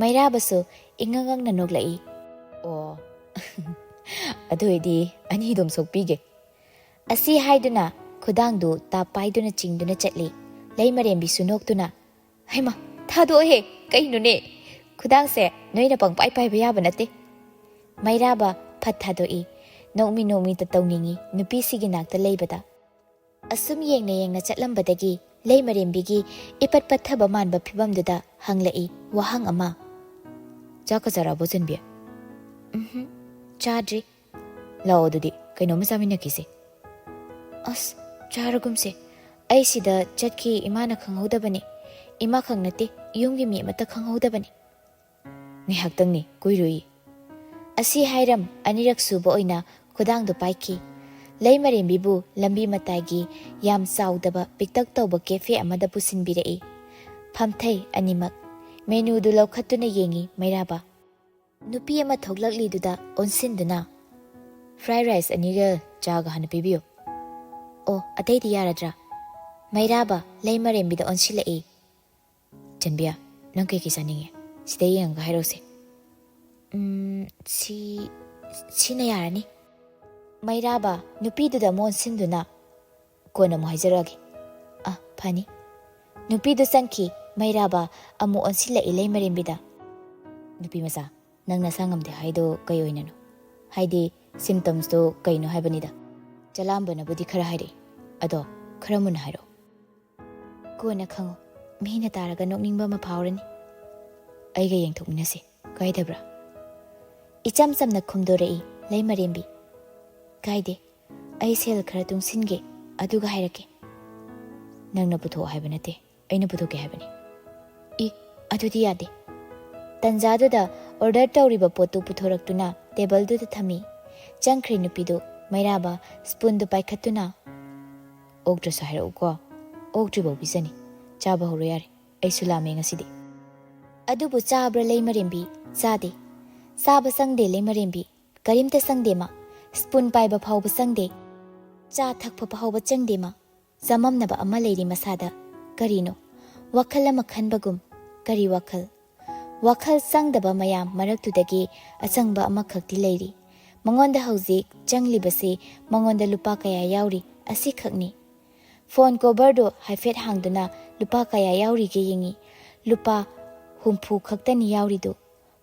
ꯃꯩꯔꯥꯕꯁꯨ ꯏꯉꯛꯉꯛꯅ ꯅꯣꯛꯂꯛꯏ꯫ ꯑꯣ ꯑꯗꯨ ꯑꯣꯏꯗꯤ ꯑꯅꯤꯗꯨꯝ ꯁꯣꯛꯄꯤꯒꯦ꯫ ꯑꯁꯤ ꯍꯥꯏꯗꯨꯅ ꯈꯨꯗꯥꯡꯗꯨ ꯇꯥꯞ ꯄꯥꯏꯗꯨꯅ ꯆꯤꯡꯗꯨꯅ ꯆꯠꯂꯤ꯫ ꯂꯩꯃꯔꯦꯝꯕꯤꯁꯨ ꯅꯣꯛꯇꯨꯅ, ꯍꯩꯃ ꯊꯥꯗꯣꯛꯑꯣꯍꯦ, ꯀꯩꯅꯣꯅꯦ, ꯈꯨꯗꯥꯡꯁꯦ ꯅꯣꯏꯅ ꯄꯪꯄꯥꯏ ꯄꯥꯏꯕ ꯌꯥꯕ ꯅꯠꯇꯦ꯫ ꯃꯩꯔꯥꯕ ꯐꯠ ꯊꯥꯗꯣꯛꯏ, ꯅꯣꯛꯃꯤꯇ ꯇꯧꯅꯤꯡꯉꯤ ꯅꯨꯄꯤꯁꯤꯒꯤ ꯅꯥꯛꯇ ꯂꯩꯕꯗ꯫ ꯑꯁꯨꯝ ꯌꯦꯡꯅ ꯆꯠꯂꯝꯕꯗꯒꯤ ꯂꯩꯃꯔꯦꯝꯕꯤꯒꯤ ꯏꯄꯠ ꯄꯠꯊꯕ ꯃꯥꯟꯕ ꯐꯤꯕꯝꯗꯨꯗ ꯍꯪꯂꯛꯏ ꯋꯥꯍꯪ ꯑꯃ, ꯆꯥꯛꯀ ꯆꯥꯔꯛꯑꯕꯣ ꯆꯟꯕꯤ? ꯆꯥꯗ꯭ꯔꯤ꯫ ꯂꯥꯛꯑꯣ ꯑꯗꯨꯗꯤ ꯀꯩꯅꯣꯝꯃ ꯆꯥꯃꯤꯟꯅꯈꯤꯁꯦ꯫ ꯑꯁ ꯆꯥꯔꯒꯨꯝꯁꯦ, ꯑꯩ ꯁꯤꯗ ꯆꯠꯈꯤ ꯏꯃꯥꯅ ꯈꯪꯍꯧꯗꯕꯅꯤ, ꯏꯃꯥ ꯈꯛ ꯅꯠꯇꯦ ꯌꯨꯝꯒꯤ ꯃꯤ ꯑꯃꯠꯇ ꯈꯪꯍꯧꯗꯕꯅꯤ꯫ ꯉꯥꯏꯍꯥꯛꯇꯪꯅꯤ, ꯀꯨꯏꯔꯣꯏ꯫ ꯑꯁꯤ ꯍꯥꯏꯔꯝ ꯑꯅꯤꯔꯛ ꯁꯨꯕ ꯑꯣꯏꯅ ꯈꯨꯗꯥꯡꯗꯨ ꯄꯥꯏꯈꯤ꯫ ꯂꯩꯃꯔꯦꯝꯕꯤꯕꯨ ꯂꯝꯕꯤ ꯃꯇꯥꯏꯒꯤ ꯌꯥꯝ ꯆꯥꯎꯗꯕ ꯄꯤꯛꯇꯛ ꯇꯧꯕ ꯀꯦꯐꯦ ꯑꯃꯗ ꯄꯨꯁꯤꯟꯕꯤꯔꯛꯏ꯫ ꯐꯝꯊꯩ ꯑꯅꯤꯃꯛ, ꯃꯦꯅꯨꯗꯨ ꯂꯧꯈꯠꯇꯨꯅ ꯌꯦꯡꯉꯤ ꯃꯩꯔꯥꯕ꯫ ꯅꯨꯄꯤ ꯑꯃ ꯊꯣꯛꯂꯛꯂꯤꯗꯨꯗ ꯑꯣꯟꯁꯤꯟꯗꯨꯅ, ꯐ꯭ꯔꯥꯏ ꯔꯥꯏꯁ ꯑꯅꯤꯒ ꯆꯥꯒ ꯍꯥꯟꯅ ꯄꯤꯕꯤꯌꯨ꯫ ꯑꯣ ꯑꯇꯩꯗꯤ ꯌꯥꯔꯗ꯭ꯔꯥ? ꯃꯩꯔꯥꯕ ꯂꯩꯃꯔꯦꯝꯕꯤꯗ ꯑꯣꯟꯁꯤꯜꯂꯛꯏ꯫ ꯆꯟꯕꯤꯌꯥ, ꯅꯪ ꯀꯩꯀꯩ ꯆꯥꯅꯤꯡꯉꯦ? ꯁꯤꯗ ꯌꯦꯡꯉꯒ ꯍꯥꯏꯔꯛꯎꯁꯦ꯫ ꯁꯤꯅ ꯌꯥꯔꯅꯤ꯫ ꯃꯩꯔꯥꯕ ꯅꯨꯄꯤꯗꯨꯗ ꯑꯃꯨꯛ ꯑꯣꯟꯁꯤꯟꯗꯨꯅ, ꯀꯣꯟꯅ ꯑꯃꯨꯛ ꯍꯥꯏꯖꯔꯛꯑꯒꯦ꯫ ꯐꯅꯤ꯫ ꯅꯨꯄꯤꯗꯨ ꯆꯪꯈꯤ꯫ ꯃꯩꯔꯥꯕ ꯑꯃꯨꯛ ꯑꯣꯟꯁꯤꯜꯂꯛꯏ ꯂꯩꯃꯔꯦꯝꯕꯤꯗ꯫ ꯅꯨꯄꯤ ꯃꯆꯥ, ꯅꯪ ꯅꯁꯥ ꯉꯝꯗꯦ ꯍꯥꯏꯗꯣ ꯀꯩ ꯑꯣꯏꯅꯅꯣ? ꯍꯥꯏꯗꯤ ꯁꯤꯝꯇꯝꯁꯇꯣ ꯀꯩꯅꯣ ꯍꯥꯏꯕꯅꯤꯗ꯫ ꯆꯂꯥꯝꯕꯅꯕꯨꯗꯤ ꯈꯔ ꯍꯥꯏꯔꯛꯏ, ꯑꯗꯣ ꯈꯔ ꯃꯨꯟꯅ ꯍꯥꯏꯔꯛꯑꯣ꯫ ꯀꯣꯟꯅ ꯈꯪꯉꯣ, ꯃꯤꯅ ꯇꯥꯔꯒ ꯅꯣꯛꯅꯤꯡꯕ ꯑꯃ ꯐꯥꯎꯔꯅꯤ꯫ ꯑꯩꯒ ꯌꯦꯡꯊꯣꯛꯃꯤꯟꯅꯁꯤ, ꯀꯥꯏꯗꯕ꯭ꯔꯥ? ꯏꯆꯝ ꯆꯝꯅ ꯈꯨꯝꯗꯣꯔꯛꯏ ꯂꯩꯃꯔꯦꯝꯕꯤ꯫ ꯀꯥꯏꯗꯦ, ꯑꯩ ꯁꯦꯜ ꯈꯔ ꯇꯨꯡꯁꯤꯟꯒꯦ, ꯑꯗꯨꯒ ꯍꯥꯏꯔꯛꯀꯦ꯫ ꯅꯪꯅ ꯄꯨꯊꯣꯛꯑꯣ ꯍꯥꯏꯕ ꯅꯠꯇꯦ, ꯑꯩꯅ ꯄꯨꯊꯣꯛꯀꯦ ꯍꯥꯏꯕꯅꯤ꯫ ꯑꯗꯨꯗꯤ ꯌꯥꯗꯦ꯫ ꯇꯟꯖꯥꯗꯨꯗ ꯑꯣꯔꯗꯔ ꯇꯧꯔꯤꯕ ꯄꯣꯠꯇꯨ ꯄꯨꯊꯣꯔꯛꯇꯨꯅ ꯇꯦꯕꯜꯗꯨꯗ ꯊꯝꯃꯤ꯫ ꯆꯪꯈ꯭ꯔꯤ ꯅꯨꯄꯤꯗꯨ꯫ ꯃꯩꯔꯥꯕ ꯁ꯭ꯄꯨꯟꯗꯨ ꯄꯥꯏꯈꯠꯇꯨꯅ, ꯑꯣꯛꯇ꯭ꯔꯁꯨ ꯍꯥꯏꯔꯛꯎꯀꯣ, ꯑꯣꯛꯇ꯭ꯔꯤꯐꯥꯎ ꯄꯤꯖꯅꯤ, ꯆꯥꯕ ꯍꯧꯔꯣ ꯌꯥꯔꯦ, ꯑꯩꯁꯨ ꯂꯥꯝꯃꯦ ꯉꯁꯤꯗꯤ꯫ ꯑꯗꯨꯕꯨ ꯆꯥꯕ꯭ꯔꯥ ꯂꯩꯃꯔꯦꯝꯕꯤ? ꯆꯥꯗꯦ꯫ ꯆꯥꯕ ꯆꯪꯗꯦ ꯂꯩꯃꯔꯦꯝꯕꯤ, ꯀꯔꯤꯝꯇ ꯆꯪꯗꯦ ꯃꯥ, ꯁ꯭ꯄꯨꯟ ꯄꯥꯏꯕ ꯐꯥꯎꯕ ꯆꯪꯗꯦ, ꯆꯥ ꯊꯛꯄ ꯐꯥꯎꯕ ꯆꯪꯗꯦ ꯃꯥ꯫ ꯆꯃꯝꯅꯕ ꯑꯃ ꯂꯩꯔꯤ ꯃꯁꯥꯗ꯫ ꯀꯔꯤꯅꯣ? ꯋꯥꯈꯜ ꯑꯃ ꯈꯟꯕꯒꯨꯝ꯫ ꯀꯔꯤ ꯋꯥꯈꯜ? ꯋꯥꯈꯜ ꯆꯪꯗꯕ ꯃꯌꯥꯝ ꯃꯔꯛꯇꯨꯗꯒꯤ ꯑꯆꯪꯕ ꯑꯃꯈꯛꯇꯤ ꯂꯩꯔꯤ꯫ ꯃꯉꯣꯟꯗ ꯍꯧꯖꯤꯛ ꯆꯪꯂꯤꯕꯁꯤ ꯃꯉꯣꯟꯗ ꯂꯨꯄꯥ ꯀꯌꯥ ꯌꯥꯎꯔꯤ ꯑꯁꯤꯈꯛꯅꯤ꯫ ꯐꯣꯟ ꯀꯣꯚꯔꯗꯨ ꯍꯥꯏꯐꯦꯠ ꯍꯥꯡꯗꯨꯅ ꯂꯨꯄꯥ ꯀꯌꯥ ꯌꯥꯎꯔꯤꯒꯦ ꯌꯦꯡꯉꯤ꯫ ꯂꯨꯄꯥ 70 ꯈꯛꯇꯅꯤ ꯌꯥꯎꯔꯤꯗꯨ꯫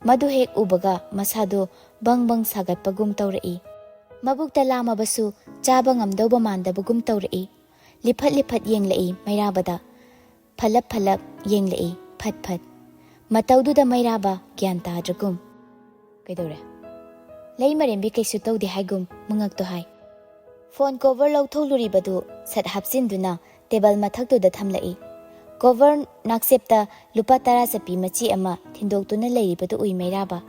ꯃꯗꯨ ꯍꯦꯛ ꯎꯕꯒ ꯃꯁꯥꯗꯣ ꯕꯪ ꯕꯪ ꯁꯥꯒꯠꯄꯒꯨꯝ ꯇꯧꯔꯛꯏ꯫ ꯃꯕꯨꯛꯇ ꯂꯥꯝꯃꯕꯁꯨ ꯆꯥꯕ ꯉꯝꯗꯧꯕ ꯃꯥꯟꯗꯕꯒꯨꯝ ꯇꯧꯔꯛꯏ꯫ Lift lift ꯌꯦꯡꯂꯛꯏ ꯃꯩꯔꯥꯕꯗ꯫ ꯐꯂꯞ ꯐꯂꯞ ꯌꯦꯡꯂꯛꯏ ꯐꯠ ꯐꯠ꯫ ꯃꯇꯧꯗꯨꯗ ꯃꯩꯔꯥꯕ ꯒ꯭ꯌꯥꯟ ꯇꯥꯗ꯭ꯔꯒꯨꯝ "ꯀꯩꯗꯧꯔꯦ?" ꯂꯩꯃꯔꯦꯝꯕꯤ ꯀꯩꯁꯨ ꯇꯧꯗꯦ ꯍꯥꯏꯒꯨꯝ ꯃꯉꯛꯇꯣ ꯍꯥꯏ꯫ ꯐꯣꯟ ꯀꯣꯚꯔ ꯂꯧꯊꯣꯛꯂꯨꯔꯤꯕꯗꯨ ꯁꯠ ꯍꯥꯞꯆꯤꯟꯗꯨꯅ ꯇꯦꯕꯜ ꯃꯊꯛꯇꯨꯗ ꯊꯝꯂꯛꯏ꯫ ꯀꯣꯚꯔ ꯅꯥꯛꯆꯦꯞꯇ ꯂꯨꯄꯥ 10 ꯆꯞꯄꯤ ꯃꯆꯤ ꯑꯃ ꯊꯤꯟꯗꯣꯛꯇꯨꯅ ꯂꯩꯔꯤꯕꯗꯨ ꯎꯏ ꯃꯩꯔꯥꯕ꯫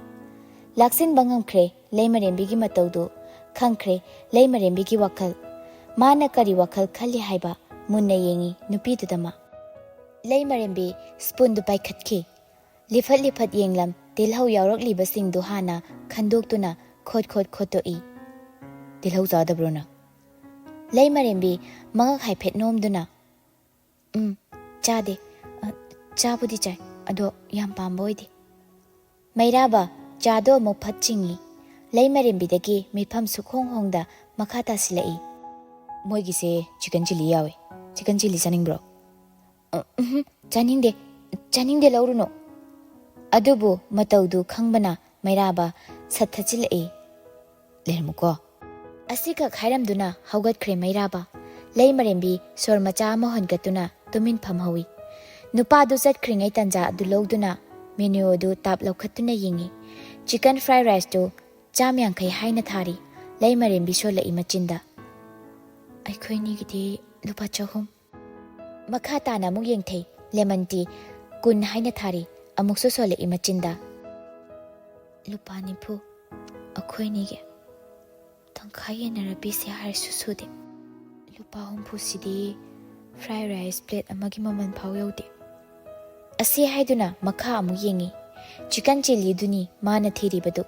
ꯂꯥꯛꯁꯤꯟꯕ ꯉꯝꯈ꯭ꯔꯦ ꯂꯩꯃꯔꯦꯝꯕꯤꯒꯤ ꯃꯇꯧꯗꯨ, ꯈꯪꯈ꯭ꯔꯦ ꯂꯩꯃꯔꯦꯝꯕꯤꯒꯤ ꯋꯥꯈꯜ꯫ ꯃꯥꯅ ꯀꯔꯤ ꯋꯥꯈꯜ ꯈꯜꯂꯤ ꯍꯥꯏꯕ ꯃꯨꯟꯅ ꯌꯦꯡꯉꯤ ꯅꯨꯄꯤꯗꯨꯗ ꯃꯥ꯫ ꯂꯩꯃꯔꯦꯝꯕꯤ ꯁ꯭ꯄꯨꯟꯗꯨ ꯄꯥꯏꯈꯠꯈꯤ꯫ ꯂꯤꯐꯠ ꯂꯤꯐꯠ ꯌꯦꯡꯂꯝ ꯇꯤꯜꯍꯧ ꯌꯥꯎꯔꯛꯂꯤꯕꯁꯤꯡꯗꯨ ꯍꯥꯟꯅ ꯈꯟꯗꯣꯛꯇꯨꯅ ꯈꯣꯠ ꯈꯣꯠ ꯈꯣꯠꯇꯣꯛꯏ꯫ "ꯇꯤꯜꯍꯧ ꯆꯥꯗꯕ꯭ꯔꯣ ꯅꯪ?" ꯂꯩꯃꯔꯦꯝꯕꯤ ꯃꯉꯛ ꯍꯥꯏꯐꯦꯠ ꯅꯣꯝꯗꯨꯅ "ꯆꯥꯗꯦ, ꯆꯥꯕꯨꯗꯤ ꯆꯥꯏ, ꯑꯗꯣ ꯌꯥꯝ ꯄꯥꯝꯕ ꯑꯣꯏꯗꯦ." ꯃꯩꯔꯥꯕ ꯆꯥꯗꯣ ꯑꯃꯨꯛ ꯐꯠ ꯆꯤꯡꯉꯤ꯫ ꯂꯩꯃꯔꯦꯝꯕꯤꯗꯒꯤ ꯃꯤꯠꯐꯝ ꯁꯨꯛꯍꯣꯡ ꯍꯣꯡꯗ ꯃꯈꯥ ꯇꯥꯁꯤꯜꯂꯛꯏ꯫ "ꯃꯣꯏꯒꯤꯁꯦ ꯆꯤꯀꯟ ꯆꯤꯂꯤ ꯌꯥꯎꯋꯦ, ꯆꯤꯀꯟ ꯆꯤꯂꯤ ꯆꯥꯅꯤꯡꯕ꯭ꯔꯣ?" "ꯆꯥꯅꯤꯡꯗꯦ, ꯆꯥꯅꯤꯡꯗꯦ ꯂꯧꯔꯨꯅꯨ." ꯑꯗꯨꯕꯨ ꯃꯇꯧꯗꯨ ꯈꯪꯕꯅ ꯃꯩꯔꯥꯕ ꯁꯠ ꯊꯠꯆꯤꯜꯂꯛꯏ꯫ "ꯂꯩꯔꯝꯃꯨꯀꯣ." ꯑꯁꯤꯈꯛ ꯍꯥꯏꯔꯝꯗꯨꯅ ꯍꯧꯒꯠꯈ꯭ꯔꯦ ꯃꯩꯔꯥꯕ꯫ ꯂꯩꯃꯔꯦꯝꯕꯤ ꯁꯣꯔ ꯃꯆꯥ ꯑꯃ ꯍꯣꯟꯒꯠꯇꯨꯅ ꯇꯨꯃꯤꯟ ꯐꯝꯍꯧꯏ꯫ ꯅꯨꯄꯥꯗꯨ ꯆꯠꯈ꯭ꯔꯤꯉꯩ ꯇꯟꯖꯥ ꯑꯗꯨ ꯂꯧꯗꯨꯅ ꯃꯦꯅ꯭ꯌꯨ ꯑꯗꯨ ꯇꯥꯞ ꯂꯧꯈꯠꯇꯨꯅ ꯌꯦꯡꯉꯤ꯫ ꯆꯤꯀꯟ ꯐ꯭ꯔꯥꯏ ꯔꯥꯏꯁꯇꯨ 150 ꯍꯥꯏꯅ ꯊꯥꯔꯤ꯫ ꯂꯩꯃꯔꯦꯝꯕꯤ ꯁꯣꯜꯂꯛꯏ ꯃꯆꯤꯟꯗ꯫ "ꯑꯩꯈꯣꯏꯅꯤꯒꯤꯗꯤ ꯂꯨꯄꯥ 100." ꯃꯈꯥ ꯇꯥꯅ ꯑꯃꯨꯛ ꯌꯦꯡꯊꯩ꯫ ꯂꯦꯃꯟ ꯇꯤ 20 ꯍꯥꯏꯅ ꯊꯥꯔꯤ꯫ ꯑꯃꯨꯛꯁꯨ ꯁꯣꯜꯂꯛꯏ ꯃꯆꯤꯟꯗ꯫ "ꯂꯨꯄꯥ 90 ꯑꯩꯈꯣꯏꯅꯤꯒꯤ꯫ ꯇꯪꯈꯥꯏ ꯌꯦꯟꯅꯔ ꯍꯥꯏꯔꯁꯨ ꯁꯨꯗꯦ꯫ ꯂꯨꯄꯥ 70 ꯁꯤꯗꯤ ꯐ꯭ꯔꯥꯏ ꯔꯥꯏꯁ ꯄ꯭ꯂꯦꯠ ꯑꯃꯒꯤ ꯃꯃꯜ ꯐꯥꯎ ꯌꯧꯗꯦ." ꯑꯁꯤ ꯍꯥꯏꯗꯨꯅ ꯃꯈꯥ ꯑꯃꯨꯛ ꯌꯦꯡꯉꯤ꯫ ꯆꯤꯀꯟ ꯆꯤꯂꯤꯗꯨꯅꯤ ꯃꯥꯅ ꯊꯤꯔꯤꯕꯗꯨ꯫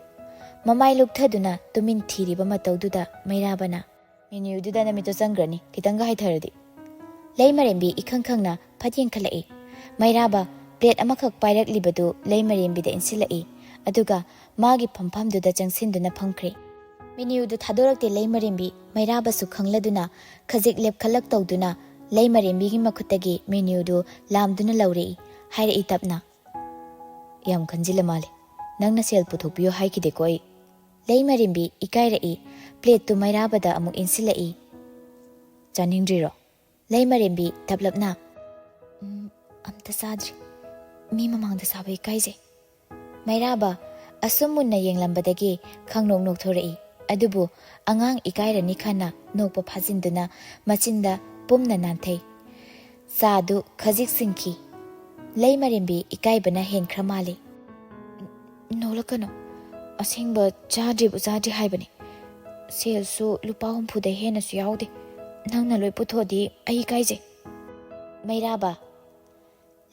ꯃꯃꯥꯏ ꯂꯨꯞꯊꯗꯨꯅ ꯇꯨꯃꯤꯟ ꯊꯤꯔꯤꯕ ꯃꯇꯧꯗꯨꯗ ꯃꯩꯔꯥꯕꯅ "ꯃꯦꯅ꯭ꯌꯨꯗꯨꯗ ꯅꯃꯤꯠꯇꯣ ꯆꯪꯈ꯭ꯔꯅꯤ, ꯈꯤꯇꯪꯒ ꯍꯥꯏꯊꯔꯗꯤ." ꯂꯩꯃꯔꯦꯝꯕꯤ ꯏꯈꯪ ꯈꯪꯅ ꯐꯠ ꯌꯦꯡꯈꯠꯂꯛꯏ꯫ ꯃꯩꯔꯥꯕ ꯄ꯭ꯂꯦꯠ ꯑꯃꯈꯛ ꯄꯥꯏꯔꯛꯂꯤꯕꯗꯨ ꯂꯩꯃꯔꯦꯝꯕꯤꯗ ꯏꯟꯁꯤꯜꯂꯛꯏ꯫ ꯑꯗꯨꯒ ꯃꯥꯒꯤ ꯐꯝꯐꯝꯗꯨꯗ ꯆꯪꯁꯤꯟꯗꯨꯅ ꯐꯝꯈ꯭ꯔꯦ꯫ ꯃꯦꯅ꯭ꯌꯨꯗꯨ ꯊꯥꯗꯣꯔꯛꯇꯦ ꯂꯩꯃꯔꯦꯝꯕꯤ꯫ ꯃꯩꯔꯥꯕꯁꯨ ꯈꯪꯂꯗꯨꯅ ꯈꯖꯤꯛ ꯂꯦꯞꯈꯠꯂꯛ ꯇꯧꯗꯨꯅ ꯂꯩꯃꯔꯦꯝꯕꯤꯒꯤ ꯃꯈꯨꯠꯇꯒꯤ ꯃꯦꯅ꯭ꯌꯨꯗꯨ ꯂꯥꯝꯗꯨꯅ ꯂꯧꯔꯛꯏ꯫ ꯍꯥꯏꯔꯛꯏ ꯇꯞꯅ꯫ "ꯌꯥꯝ ꯈꯟꯖꯤꯜꯂ ꯃꯥꯜꯂꯦ, ꯅꯪꯅ ꯁꯦꯜ ꯄꯨꯊꯣꯛꯄꯤꯌꯣ ꯍꯥꯏꯈꯤꯗꯦꯀꯣ ꯑꯩ." ꯂꯩꯃꯔꯦꯝꯕꯤ ꯏꯀꯥꯏꯔꯛꯏ꯫ プレート ꯃꯩꯔꯥꯕꯗ ꯑꯃꯨꯛ ꯏꯟꯁꯤꯜꯂꯛꯏ꯫ "ꯆꯥꯅꯤꯡꯗ꯭ꯔꯤꯔꯣ?" ꯂꯩꯃꯔꯦꯝꯕꯤ ꯇꯞꯂꯞꯅ "ꯑꯝꯇ ꯆꯥꯗ꯭ꯔꯤ, ꯃꯤ ꯃꯃꯥꯡꯗ ꯆꯥꯕ ꯏꯀꯥꯏꯖꯩ." ꯃꯩꯔꯥꯕ ꯑꯁꯨꯝ ꯃꯨꯟꯅ ꯌꯦꯡꯂꯝꯕꯗꯒꯤ ꯈꯪꯅꯣꯛ ꯅꯣꯛꯊꯣꯔꯛꯏ꯫ ꯑꯗꯨꯕꯨ ꯑꯉꯥꯡ ꯏꯀꯥꯏꯔꯅꯤ ꯈꯟꯅ ꯅꯣꯛꯄ ꯐꯥꯖꯤꯟꯗꯨꯅ ꯃꯆꯤꯟꯗ ꯄꯨꯝꯅ ꯅꯥꯟꯊꯩ꯫ ꯆꯥꯗꯨ ꯈꯖꯤꯛ ꯁꯤꯡꯈꯤ꯫ ꯂꯩꯃꯔꯦꯝꯕꯤ ꯏꯀꯥꯏꯕꯅ ꯍꯦꯟꯈ꯭ꯔ ꯃꯥꯜꯂꯤ꯫ "ꯅꯣꯛꯂꯛꯀꯅꯣ, ꯑꯁꯦꯡꯕ ꯆꯥꯗ꯭ꯔꯤ ꯍꯥꯏꯕꯅꯤ꯫ ꯁꯦꯜꯁꯨ ꯂꯨꯄꯥ 70 ꯍꯦꯟꯅꯁꯨ ꯌꯥꯎꯗꯦ꯫ ꯅꯪꯅ ꯂꯣꯏ ꯄꯨꯊꯣꯛꯑꯗꯤ ꯑꯩ ꯏꯀꯥꯏꯖꯩ." ꯃꯩꯔꯥꯕ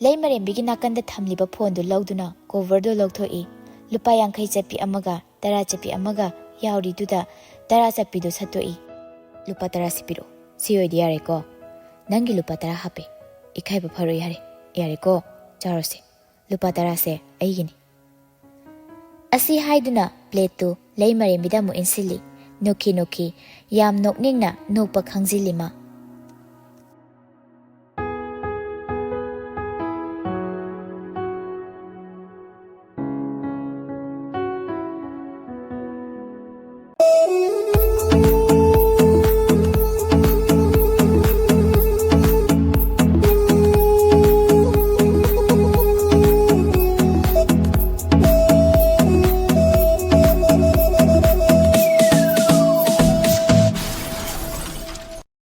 ꯂꯩꯃꯔꯦꯝꯕꯤꯒꯤ ꯅꯥꯀꯟꯗ ꯊꯝꯂꯤꯕ ꯐꯣꯟꯗꯨ ꯂꯧꯗꯨꯅ ꯀꯣꯚꯔꯗꯨ ꯂꯧꯊꯣꯛꯏ꯫ ꯂꯨꯄꯥ 50 ꯆꯞꯄꯤ ꯑꯃꯒ 10 ꯆꯞꯄꯤ ꯑꯃꯒ ꯌꯥꯎꯔꯤꯗꯨꯗ 10 ꯆꯞꯄꯤꯗꯨ ꯁꯠꯇꯣꯛꯏ꯫ "ꯂꯨꯄꯥ 10ꯁꯤ ꯄꯤꯔꯛꯑꯣ, ꯁꯤ ꯑꯣꯏꯗꯤ ꯌꯥꯔꯦꯀꯣ? ꯅꯪꯒꯤ ꯂꯨꯄꯥ 10 ꯍꯥꯞꯄꯦ, ꯏꯀꯥꯏꯕ ꯐꯔꯣꯏ ꯌꯥꯔꯦꯀꯣ, ꯆꯥꯔꯣꯁꯦ, ꯂꯨꯄꯥ 10ꯁꯦ ꯑꯩꯒꯤꯅꯤ." ꯑꯁꯤ ꯍꯥꯏꯗꯨꯅ ꯄ꯭ꯂꯦꯠꯇꯨ ꯂꯩꯃꯔꯦꯝꯕꯤꯗ ꯑꯃꯨꯛ ꯏꯟꯁꯤꯜꯂꯤ꯫ ꯅꯣꯛꯈꯤ ꯌꯥꯝ ꯅꯣꯛꯅꯤꯡꯅ ꯅꯣꯛꯄ ꯈꯪꯖꯤꯜꯂꯤ ꯃꯥ꯫